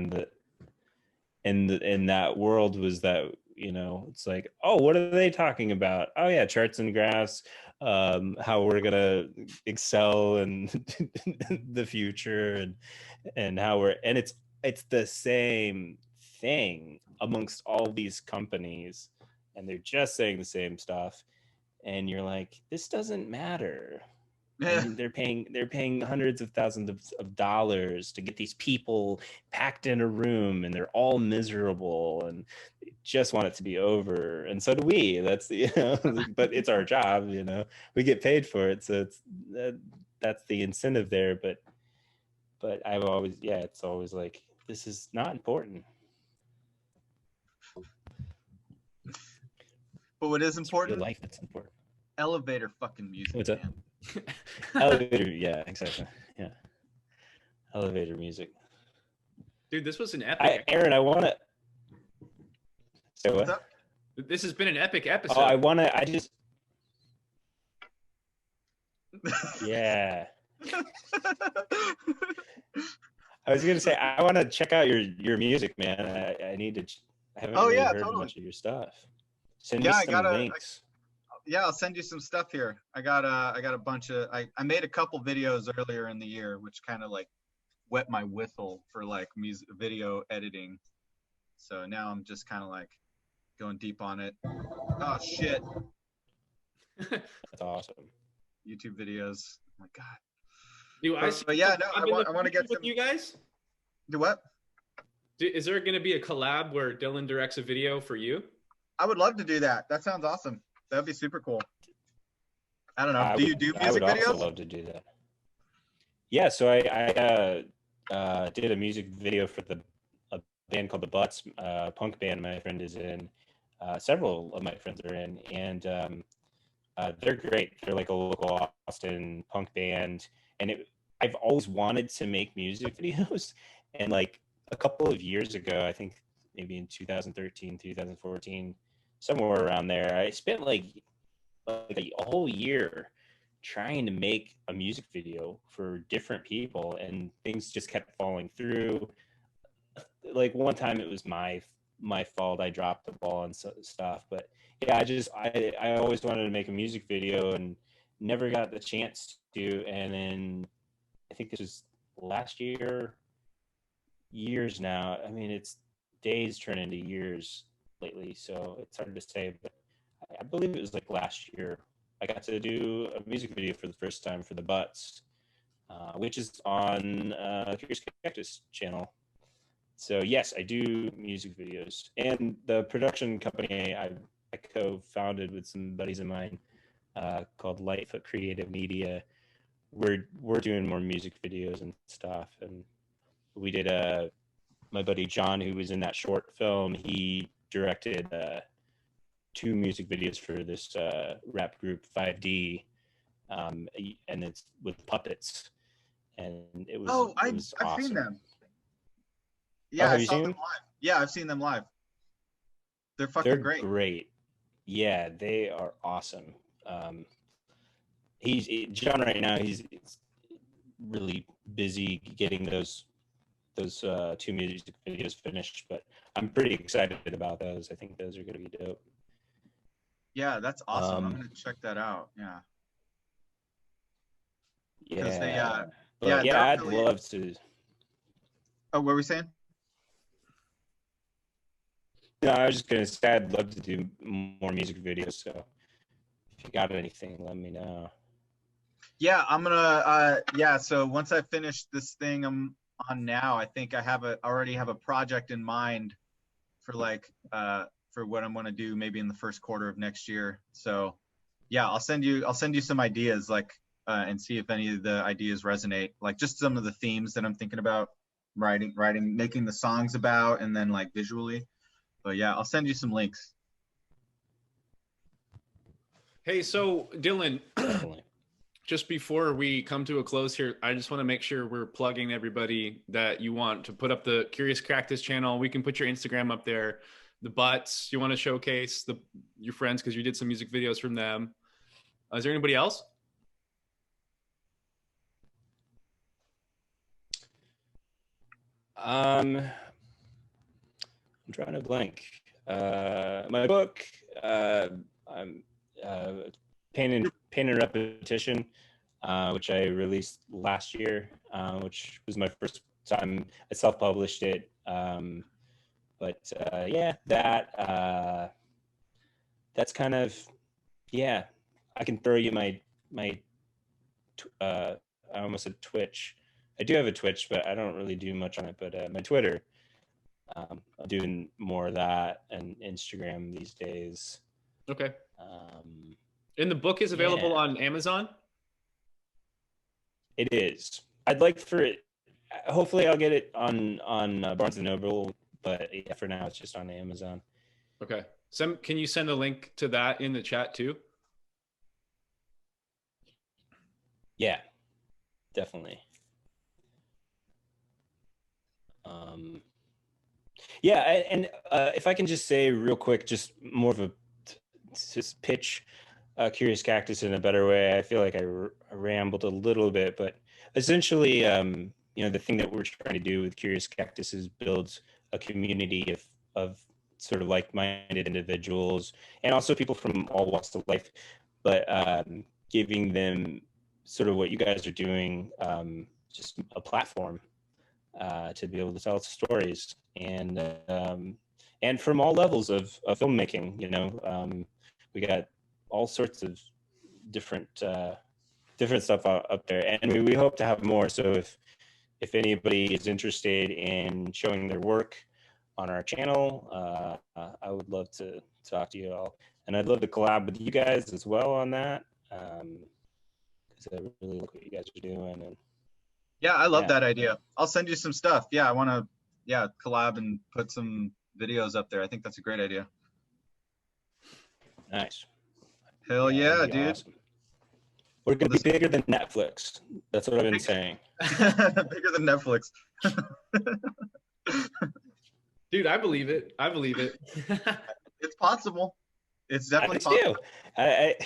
in that world was that it's like, oh, what are they talking about? Oh yeah, charts and graphs, how we're gonna excel in the future, and it's the same thing amongst all these companies, and they're just saying the same stuff, and you're like, this doesn't matter. And they're paying hundreds of thousands of dollars to get these people packed in a room, and they're all miserable and they just want it to be over. And so do we. That's but it's our job. We get paid for it, so that's the incentive there. But I've always it's always like, this is not important. But what is important? Your life that's important. Elevator fucking music. What's up? Man. Elevator, yeah, exactly. Yeah, elevator music. Dude, this was an epic. Aaron, I want to. Say what? What's up? This has been an epic episode. Oh, I just. Yeah. I was gonna say, I want to check out your music, man. I need to. I haven't really heard much of your stuff. Send me some links. I'll send you some stuff here. I got a bunch of. I made a couple videos earlier in the year, which kind of like wet my whistle for like music video editing. So now I'm just kind of like going deep on it. Oh shit! That's awesome. YouTube videos. Oh my god. Do I want to get some. You guys. Do what? Is there going to be a collab where Dylan directs a video for you? I would love to do that. That sounds awesome. That'd be super cool. I don't know. Do you do music videos? I would also love to do that. Yeah, so I did a music video for a band called The Butts, punk band my friend is in. Several of my friends are in, and they're great. They're like a local Austin punk band, and I've always wanted to make music videos. And like a couple of years ago, I think maybe in 2013, 2014, somewhere around there, I spent like a whole year trying to make a music video for different people, and things just kept falling through. Like one time it was my fault. I dropped the ball and stuff, but yeah, I always wanted to make a music video and never got the chance to. And then I think this was last years now. I mean, it's days turn into years lately, so it's hard to say, but I believe it was like last year I got to do a music video for the first time for The Butts, which is on Curious Cactus channel. So yes, I do music videos, and the production company I co-founded with some buddies of mine called Lightfoot Creative Media. We're doing more music videos and stuff, and we did my buddy John, who was in that short film, he directed 2 music videos for this rap group 5D, and it's with puppets, and it was. I've awesome. seen them. Yeah, I have you saw seen them them? live. Yeah, I've seen them live. They're fucking They're great. great. Yeah, they are awesome. John right now. He's really busy getting those two music videos finished, but I'm pretty excited about those. I think those are going to be dope. Yeah, that's awesome. I'm gonna check that out. Yeah. Because they but they're I'd really. love to. Oh, what were we saying? No, I was just gonna say I'd love to do more music videos. So if you got anything, let me know. Yeah, I'm gonna yeah, so once I finish this thing I'm on now, I think I already have a project in mind for like for what I'm gonna do maybe in the first quarter of next year. So yeah, I'll send you some ideas like and see if any of the ideas resonate. Like just some of the themes that I'm thinking about writing, making the songs about, and then like visually. But yeah, I'll send you some links. Hey, so Dylan, just before we come to a close here, I just want to make sure we're plugging everybody that you want to put up the Curious Cactus channel. We can put your Instagram up there. The butts you want to showcase your friends because you did some music videos from them. Is there anybody else? I'm drawing a blank. My book, I'm Pain and Repetition, which I released last year, which was my first time. I self-published it. But yeah, that's kind of, yeah. I can throw you my I almost said Twitch. I do have a Twitch, but I don't really do much on it. But my Twitter, I'm doing more of that, and Instagram these days. Okay. And the book is available on Amazon? It is. I'd like for it. Hopefully, I'll get it on Barnes and Noble, but yeah, for now, it's just on Amazon. Okay. Can you send a link to that in the chat too? Yeah, definitely. Yeah, and if I can just say real quick, just more of a just pitch Curious Cactus in a better way. I feel like I rambled a little bit, but essentially, the thing that we're trying to do with Curious Cactus is build a community of sort of like-minded individuals and also people from all walks of life, but giving them sort of what you guys are doing, just a platform to be able to tell stories and from all levels of filmmaking. We got all sorts of different stuff up there, and we hope to have more. So if anybody is interested in showing their work on our channel, I would love to talk to you all, and I'd love to collab with you guys as well on that, because I really like what you guys are doing. And yeah, I love that idea. I'll send you some stuff. Yeah, I want to collab and put some videos up there. I think that's a great idea. Nice. Hell yeah, dude. Awesome. We're going to be bigger than Netflix. That's what I've been saying. Bigger than Netflix. Dude, I believe it. It's possible. It's definitely possible. I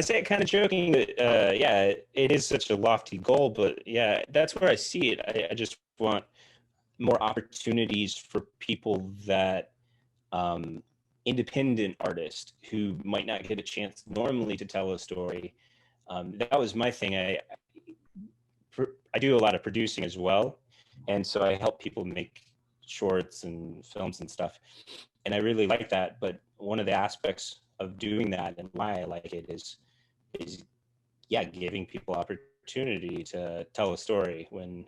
say it kind of joking that, it is such a lofty goal, but yeah, that's where I see it. I just want more opportunities for people that, independent artists who might not get a chance normally to tell a story. That was my thing. I do a lot of producing as well, and so I help people make shorts and films and stuff, and I really like that. But one of the aspects of doing that and why I like it is giving people opportunity to tell a story. When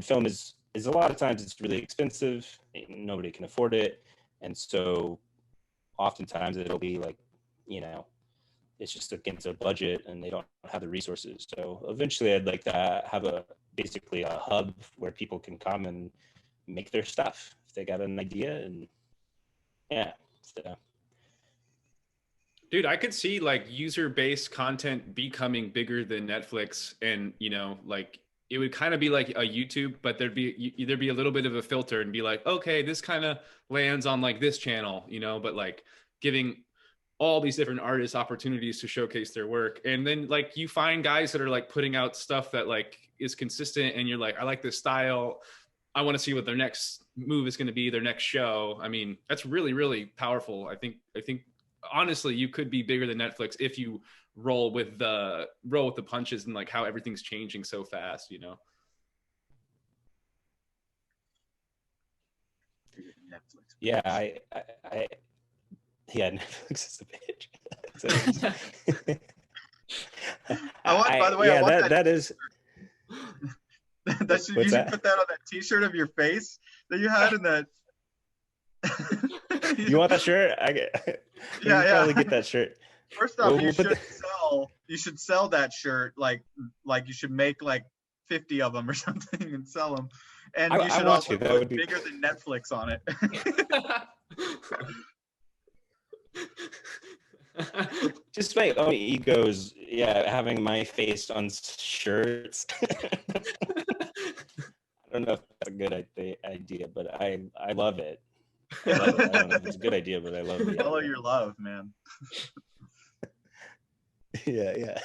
film is a lot of times it's really expensive, nobody can afford it, and so oftentimes it'll be like, it's just against a budget and they don't have the resources. So eventually I'd like to have basically a hub where people can come and make their stuff if they got an idea. And so. Dude, I could see like user-based content becoming bigger than Netflix, and like it would kind of be like a YouTube, but there'd be a little bit of a filter and be like, okay, this kind of lands on like this channel, you know, but like giving all these different artists opportunities to showcase their work. And then like you find guys that are like putting out stuff that like is consistent, and you're like, I like this style. I want to see what their next move is going to be, their next show. I mean, that's really, really powerful. I think honestly, you could be bigger than Netflix if you roll with the punches and like how everything's changing so fast, you know? Yeah, yeah, Netflix is a bitch. I want, by the way, yeah, I want that is. You should put that on that T-shirt of your face that you had in that. You want that shirt? Yeah. Probably get that shirt. First off, you should sell that shirt. Like you should make like 50 of them or something and sell them. And you should also put bigger than Netflix on it. Just my own egos, having my face on shirts. I don't know if that's a good idea, but I love it. I don't know if it's a good idea, but I love it. Follow your love, man. Yeah.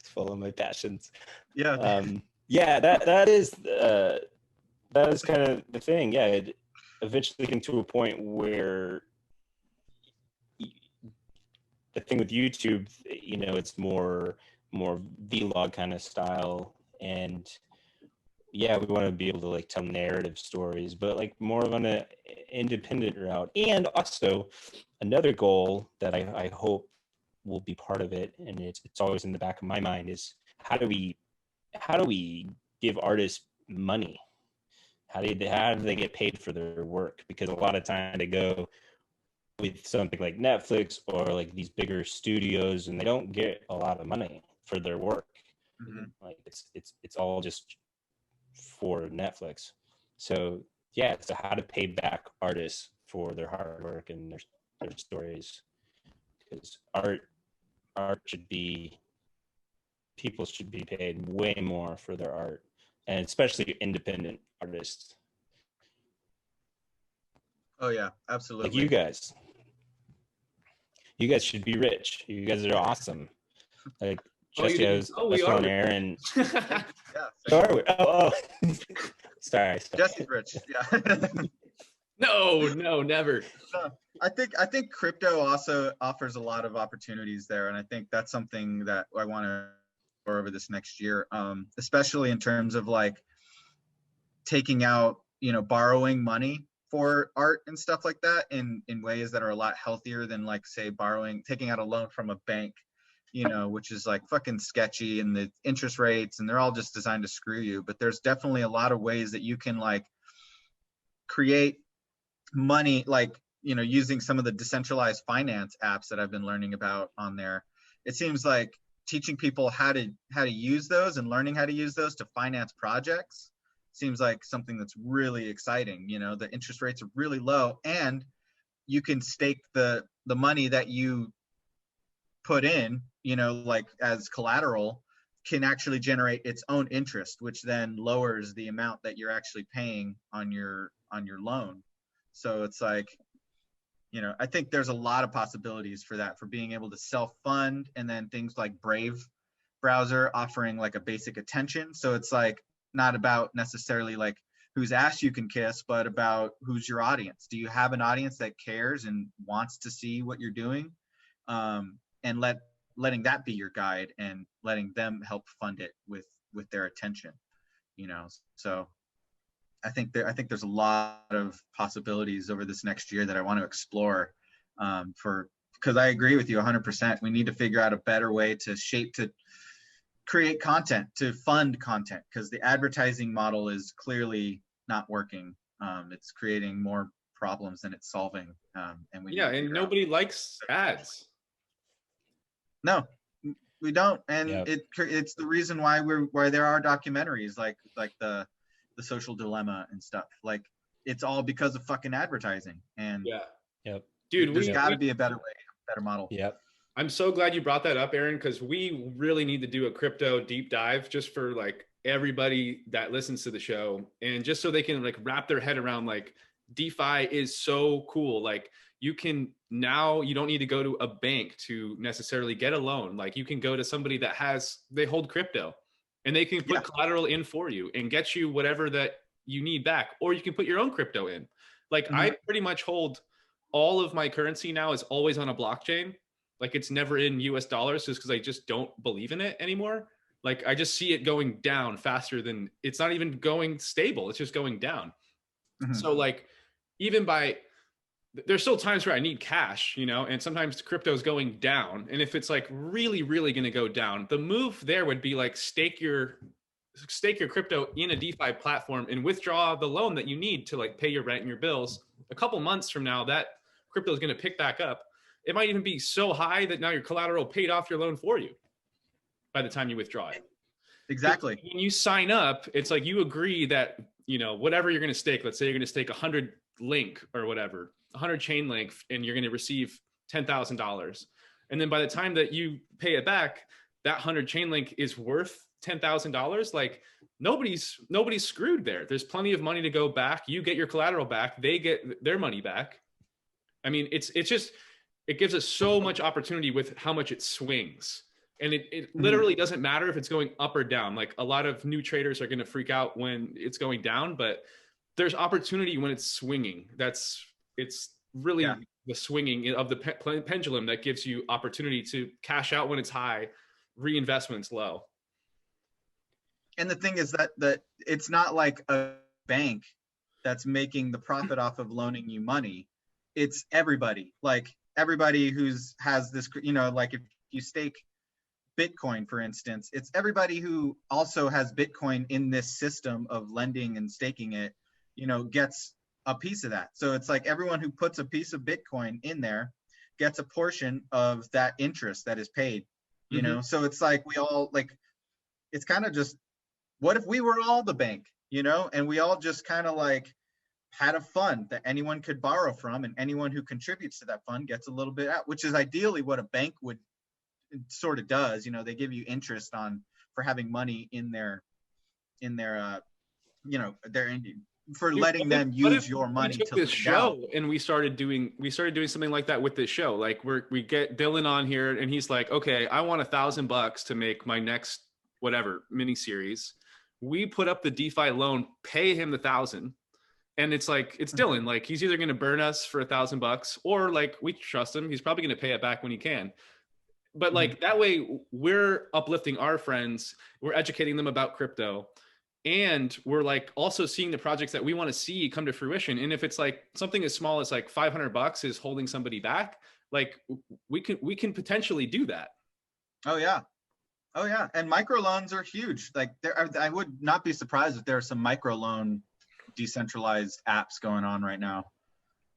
Follow my passions. Yeah. That is kind of the thing. Yeah, it eventually came to a point where the thing with YouTube, you know, it's more vlog kind of style, and we want to be able to like tell narrative stories, but like more of an independent route. And also another goal that I hope will be part of it, and it's always in the back of my mind, is how do we give artists money? How do they get paid for their work? Because a lot of time they go with something like Netflix or like these bigger studios, and they don't get a lot of money for their work. Mm-hmm. Like it's all just for Netflix. So how to pay back artists for their hard work and their stories, because people should be paid way more for their art, and especially independent artists. Oh yeah, absolutely. Like you guys should be rich. You guys are awesome. Like Jesse has on air, and sorry. Jesse's rich. Yeah. No, never. No, I think crypto also offers a lot of opportunities there, and I think that's something that I want to explore over this next year, especially in terms of like taking out, borrowing money for art and stuff like that in ways that are a lot healthier than like, say, taking out a loan from a bank, which is like fucking sketchy, and the interest rates, and they're all just designed to screw you. But there's definitely a lot of ways that you can like create money, like, using some of the decentralized finance apps that I've been learning about on there. It seems like teaching people how to use those and learning how to use those to finance projects seems like something that's really exciting. The interest rates are really low, and you can stake the money that you put in, like as collateral, can actually generate its own interest, which then lowers the amount that you're actually paying on your loan. So it's like, I think there's a lot of possibilities for that, for being able to self-fund, and then things like Brave browser offering like a basic attention. So it's like not about necessarily like whose ass you can kiss, but about who's your audience. Do you have an audience that cares and wants to see what you're doing? And letting that be your guide, and letting them help fund it with their attention, So I think there's a lot of possibilities over this next year that I want to explore, because I agree with you 100%. We need to figure out a better way to create content, to fund content, because the advertising model is clearly not working. It's creating more problems than it's solving. And nobody likes ads. No, we don't. And it's the reason why there are documentaries like the Social Dilemma and stuff. Like, it's all because of fucking advertising. And dude, there's got to be a better way, a better model. I'm so glad you brought that up, Aaron, because we really need to do a crypto deep dive, just for like everybody that listens to the show, and just so they can like wrap their head around like DeFi is so cool. Like you can now, you don't need to go to a bank to necessarily get a loan. Like you can go to somebody that they hold crypto, and they can put collateral in for you and get you whatever that you need back, or you can put your own crypto in. Like I pretty much hold all of my currency now is always on a blockchain. Like it's never in US dollars, just because I just don't believe in it anymore. Like I just see it going down faster than, it's not even going stable, it's just going down. So like even there's still times where I need cash, you know, and sometimes crypto is going down. And if it's like really, really going to go down, the move there would be like stake your crypto in a DeFi platform and withdraw the loan that you need to like pay your rent and your bills. A couple months from now, that crypto is going to pick back up. It might even be so high that now your collateral paid off your loan for you by the time you withdraw it. Exactly. When you sign up, it's like you agree that, you know, whatever you're going to stake, let's say you're going to stake 100 link or whatever, 100 chain link, and you're going to receive $10,000. And then by the time that you pay it back, that 100 chain link is worth $10,000. Like nobody's screwed there. There's plenty of money to go back. You get your collateral back. They get their money back. I mean, it's just, it gives us so much opportunity with how much it swings. And it literally doesn't matter if it's going up or down. Like a lot of new traders are going to freak out when it's going down, but there's opportunity when it's swinging. It's really the swinging of the pendulum that gives you opportunity to cash out when it's high, reinvest when it's low. And the thing is that it's not like a bank that's making the profit off of loaning you money. It's everybody. Like everybody has this, you know, like if you stake Bitcoin, for instance, it's everybody who also has Bitcoin in this system of lending and staking it, you know, gets a piece of that. So it's like everyone who puts a piece of Bitcoin in there gets a portion of that interest that is paid, you know? So it's like we all like, it's kind of just, what if we were all the bank, you know, and we all just kind of like had a fund that anyone could borrow from, and anyone who contributes to that fund gets a little bit out, which is ideally what a bank would sort of does. You know, they give you interest for having money in their you know, for letting them use your money. We took this show and we started doing something like that with this show. Like we get Dylan on here and he's like, okay, I want $1,000 to make my next whatever mini series. We put up the DeFi loan, pay him the 1,000. And it's like, it's Dylan. Like he's either going to burn us for $1,000 or like we trust him. He's probably going to pay it back when he can. But like that way we're uplifting our friends, we're educating them about crypto, and we're like also seeing the projects that we want to see come to fruition. And if it's like something as small as like $500 is holding somebody back, like we can potentially do that. Oh yeah. And microloans are huge. Like I would not be surprised if there are some microloan decentralized apps going on right now.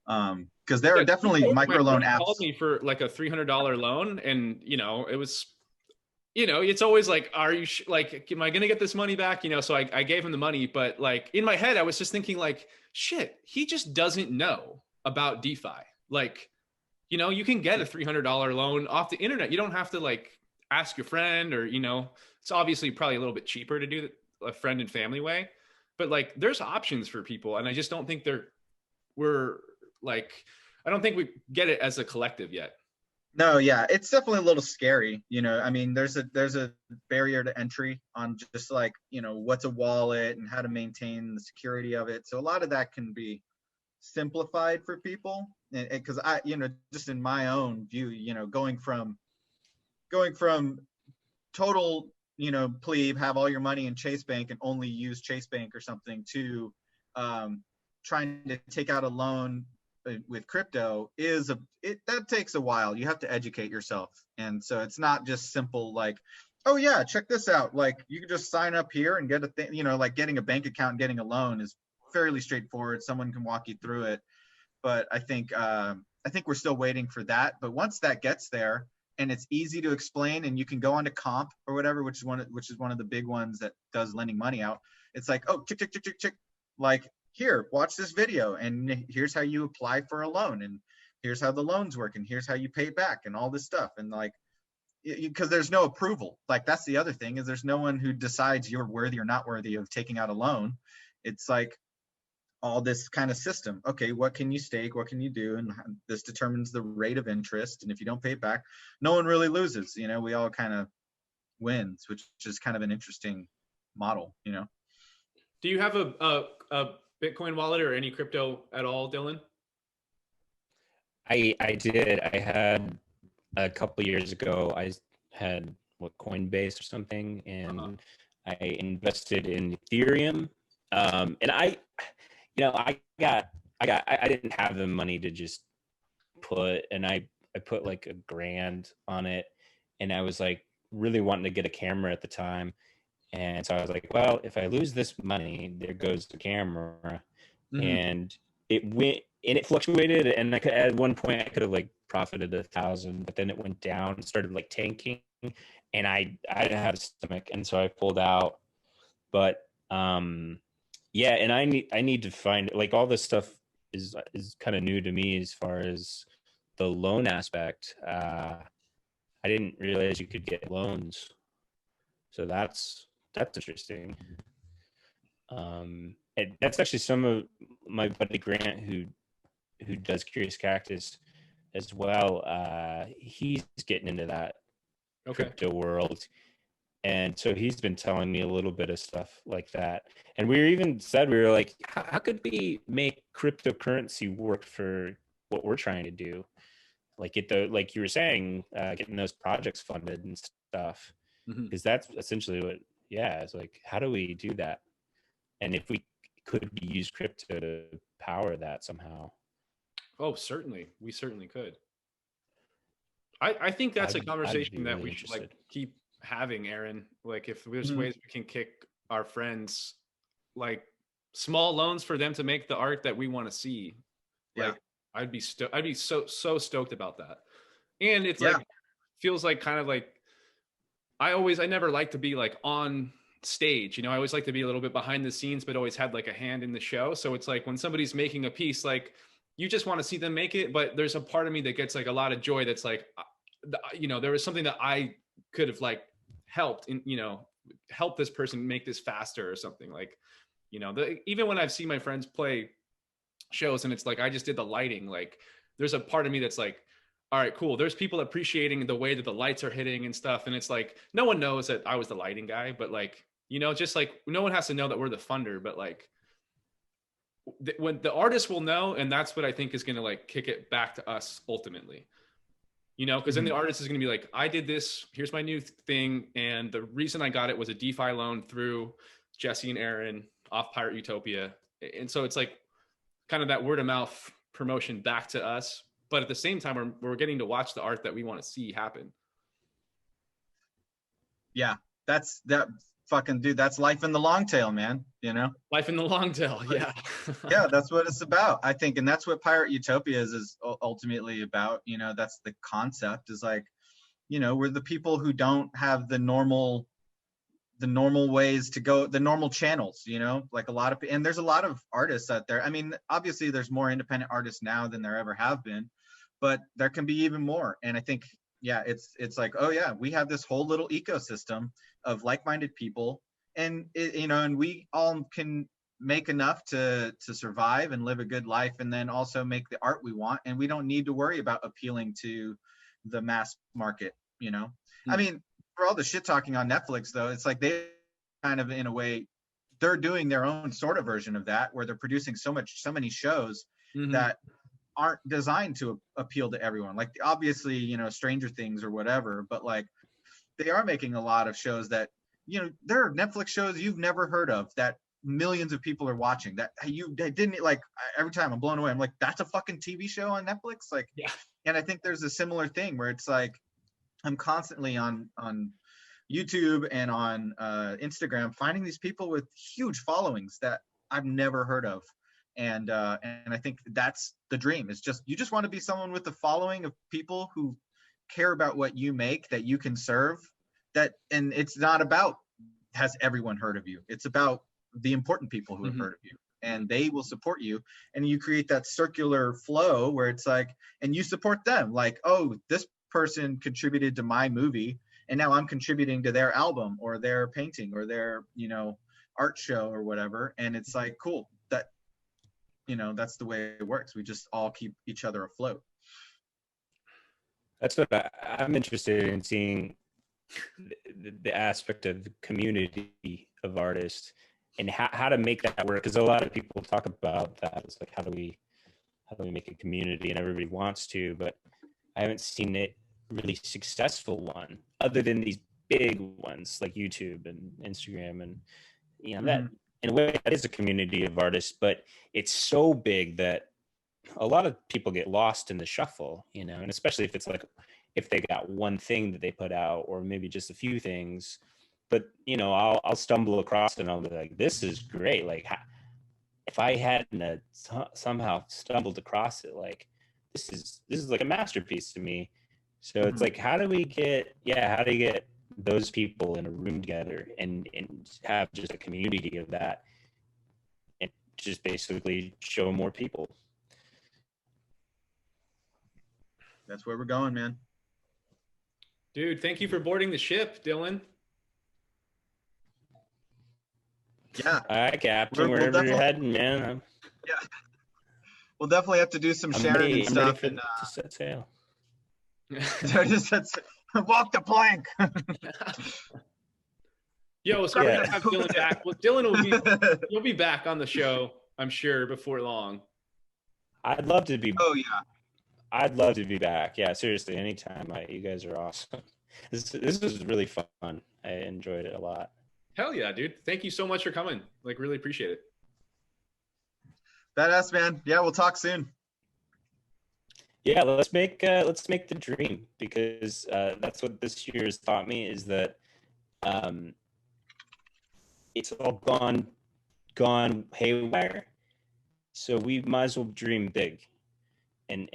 Because there are definitely microloan apps. Called me for like a $300 loan, and you know, it was, you know, it's always like, are you like, am I gonna get this money back? You know, so I gave him the money, but like in my head, I was just thinking like, shit, he just doesn't know about DeFi. Like, you know, you can get a $300 loan off the internet. You don't have to like ask your friend, or you know, it's obviously probably a little bit cheaper to do a friend and family way, but like there's options for people, and I just don't think I don't think we get it as a collective yet. No, yeah, it's definitely a little scary. You know, I mean, there's a barrier to entry on just like, you know, what's a wallet and how to maintain the security of it. So a lot of that can be simplified for people. Because I, you know, just in my own view, you know, going from total, you know, plebe, have all your money in Chase Bank and only use Chase Bank or something, to trying to take out a loan with crypto that takes a while. You have to educate yourself. And so it's not just simple like, oh yeah, check this out. Like you can just sign up here and get a thing, you know, like getting a bank account and getting a loan is fairly straightforward. Someone can walk you through it. But I think we're still waiting for that. But once that gets there and it's easy to explain, and you can go onto Comp or whatever, which is one of the big ones that does lending money out. It's like, oh, chick, like, here, watch this video, and here's how you apply for a loan, and here's how the loans work, and here's how you pay back, and all this stuff. And like, because there's no approval. Like that's the other thing, is there's no one who decides you're worthy or not worthy of taking out a loan. It's like all this kind of system. Okay, what can you stake? What can you do? And this determines the rate of interest. And if you don't pay it back, no one really loses. You know, we all kind of wins, which is kind of an interesting model. You know. Do you have a Bitcoin wallet or any crypto at all, Dylan? I did. I had a couple years ago. I had Coinbase or something, and I invested in Ethereum. And I didn't have the money to just put, and I put like $1,000 on it, and I was like really wanting to get a camera at the time. And so I was like, well, if I lose this money, there goes the camera. And it went, and it fluctuated. And at one point I could have like profited 1,000, but then it went down and started like tanking, and I had a stomach. And so I pulled out, but, yeah. And I need to find, like, all this stuff is kind of new to me as far as the loan aspect. I didn't realize you could get loans. So that's interesting. And that's actually some of my buddy Grant, who does Curious Cactus as well. He's getting into that crypto world, and so he's been telling me a little bit of stuff like that. And we were like, how could we make cryptocurrency work for what we're trying to do? Like like you were saying, getting those projects funded and stuff, because that's essentially what. Yeah, it's like, how do we do that? And if we could use crypto to power that somehow. Oh, certainly. We certainly could. I think that's a conversation that we should like keep having, Aaron. Like, if there's ways we can kick our friends like small loans for them to make the art that we want to see. Like, I'd be so stoked about that. And it's like feels like kind of like I never like to be like on stage, you know. I always like to be a little bit behind the scenes, but always had like a hand in the show. So it's like when somebody's making a piece, like you just want to see them make it, but there's a part of me that gets like a lot of joy. That's like, you know, there was something that I could have like helped in, you know, help this person make this faster or something. Like, you know, even when I've seen my friends play shows and it's like, I just did the lighting, like there's a part of me that's like, all right, cool. There's people appreciating the way that the lights are hitting and stuff. And it's like, no one knows that I was the lighting guy, but like, you know, just like no one has to know that we're the funder, but like when the artist will know, and that's what I think is going to like kick it back to us ultimately, you know, because then the artist is going to be like, I did this, here's my new thing. And the reason I got it was a DeFi loan through Jesse and Aaron off Pirate Utopia. And so it's like kind of that word of mouth promotion back to us. But at the same time, we're getting to watch the art that we want to see happen. Yeah, that's life in the long tail, man. You know, life in the long tail. Yeah. Yeah, that's what it's about, I think. And that's what Pirate Utopia is ultimately about. You know, that's the concept, is like, you know, we're the people who don't have the normal ways to go, the normal channels, you know, like and there's a lot of artists out there. I mean, obviously there's more independent artists now than there ever have been, but there can be even more. And I think, yeah, it's like, oh yeah, we have this whole little ecosystem of like-minded people, and you know, and we all can make enough to survive and live a good life, and then also make the art we want, and we don't need to worry about appealing to the mass market, you know. I mean, for all the shit talking on Netflix though, it's like they kind of, in a way, they're doing their own sort of version of that, where they're producing so many shows that aren't designed to appeal to everyone. Like, obviously, you know, Stranger Things or whatever, but like they are making a lot of shows that, you know, there are Netflix shows you've never heard of that millions of people are watching, that you didn't like. Every time I'm blown away. I'm like, that's a fucking TV show on Netflix. Like, yeah. And I think there's a similar thing where it's like, I'm constantly on YouTube and on Instagram finding these people with huge followings that I've never heard of. And I think that's the dream. It's just, you just want to be someone with a following of people who care about what you make, that you can serve, and it's not about, has everyone heard of you? It's about the important people who have heard of you, and they will support you. And you create that circular flow where it's like, and you support them, like, oh, this person contributed to my movie, and now I'm contributing to their album or their painting or their, you know, art show or whatever. And it's like, cool, that, you know, that's the way it works. We just all keep each other afloat. That's what I'm interested in seeing, the aspect of the community of artists and how to make that work. Because a lot of people talk about that. It's like, how do we make a community, and everybody wants to, but I haven't seen it really successful one other than these big ones like YouTube and Instagram, and you know, that in a way that is a community of artists, but it's so big that a lot of people get lost in the shuffle, you know, and especially if it's like, if they got one thing that they put out or maybe just a few things, but you know, I'll stumble across it and I'll be like, this is great. Like, if I hadn't somehow stumbled across it, like this is like a masterpiece to me. So it's like, how do you get those people in a room together and have just a community of that, and just basically show more people. That's where we're going, man. Dude, thank you for boarding the ship, Dylan. Yeah. All right, Captain, wherever you're heading, man. Yeah. We'll definitely have to do some sharing and stuff. To set sail. Walk the plank. Yo, so we're gonna have Dylan back. Well, Dylan you'll be back on the show, I'm sure, before long. I'd love to be. Oh yeah. I'd love to be back. Yeah, seriously, anytime. You guys are awesome. This was really fun. I enjoyed it a lot. Hell yeah, dude. Thank you so much for coming. Like, really appreciate it. Badass, man. Yeah, we'll talk soon. Yeah, let's make the dream, because that's what this year has taught me, is that it's all gone haywire. So we might as well dream big and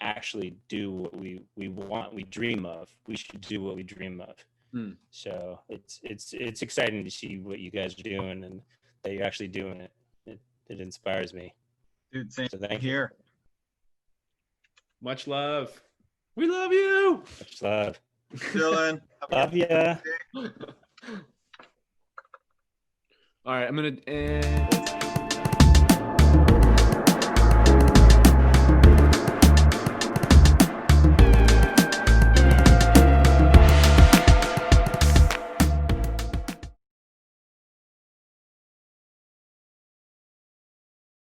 actually do what we want, we dream of. We should do what we dream of. So it's exciting to see what you guys are doing and that you're actually doing it. It inspires me. Dude, same so thank here. Much love. We love you. Much love. Dylan. Love ya. All right, I'm gonna end.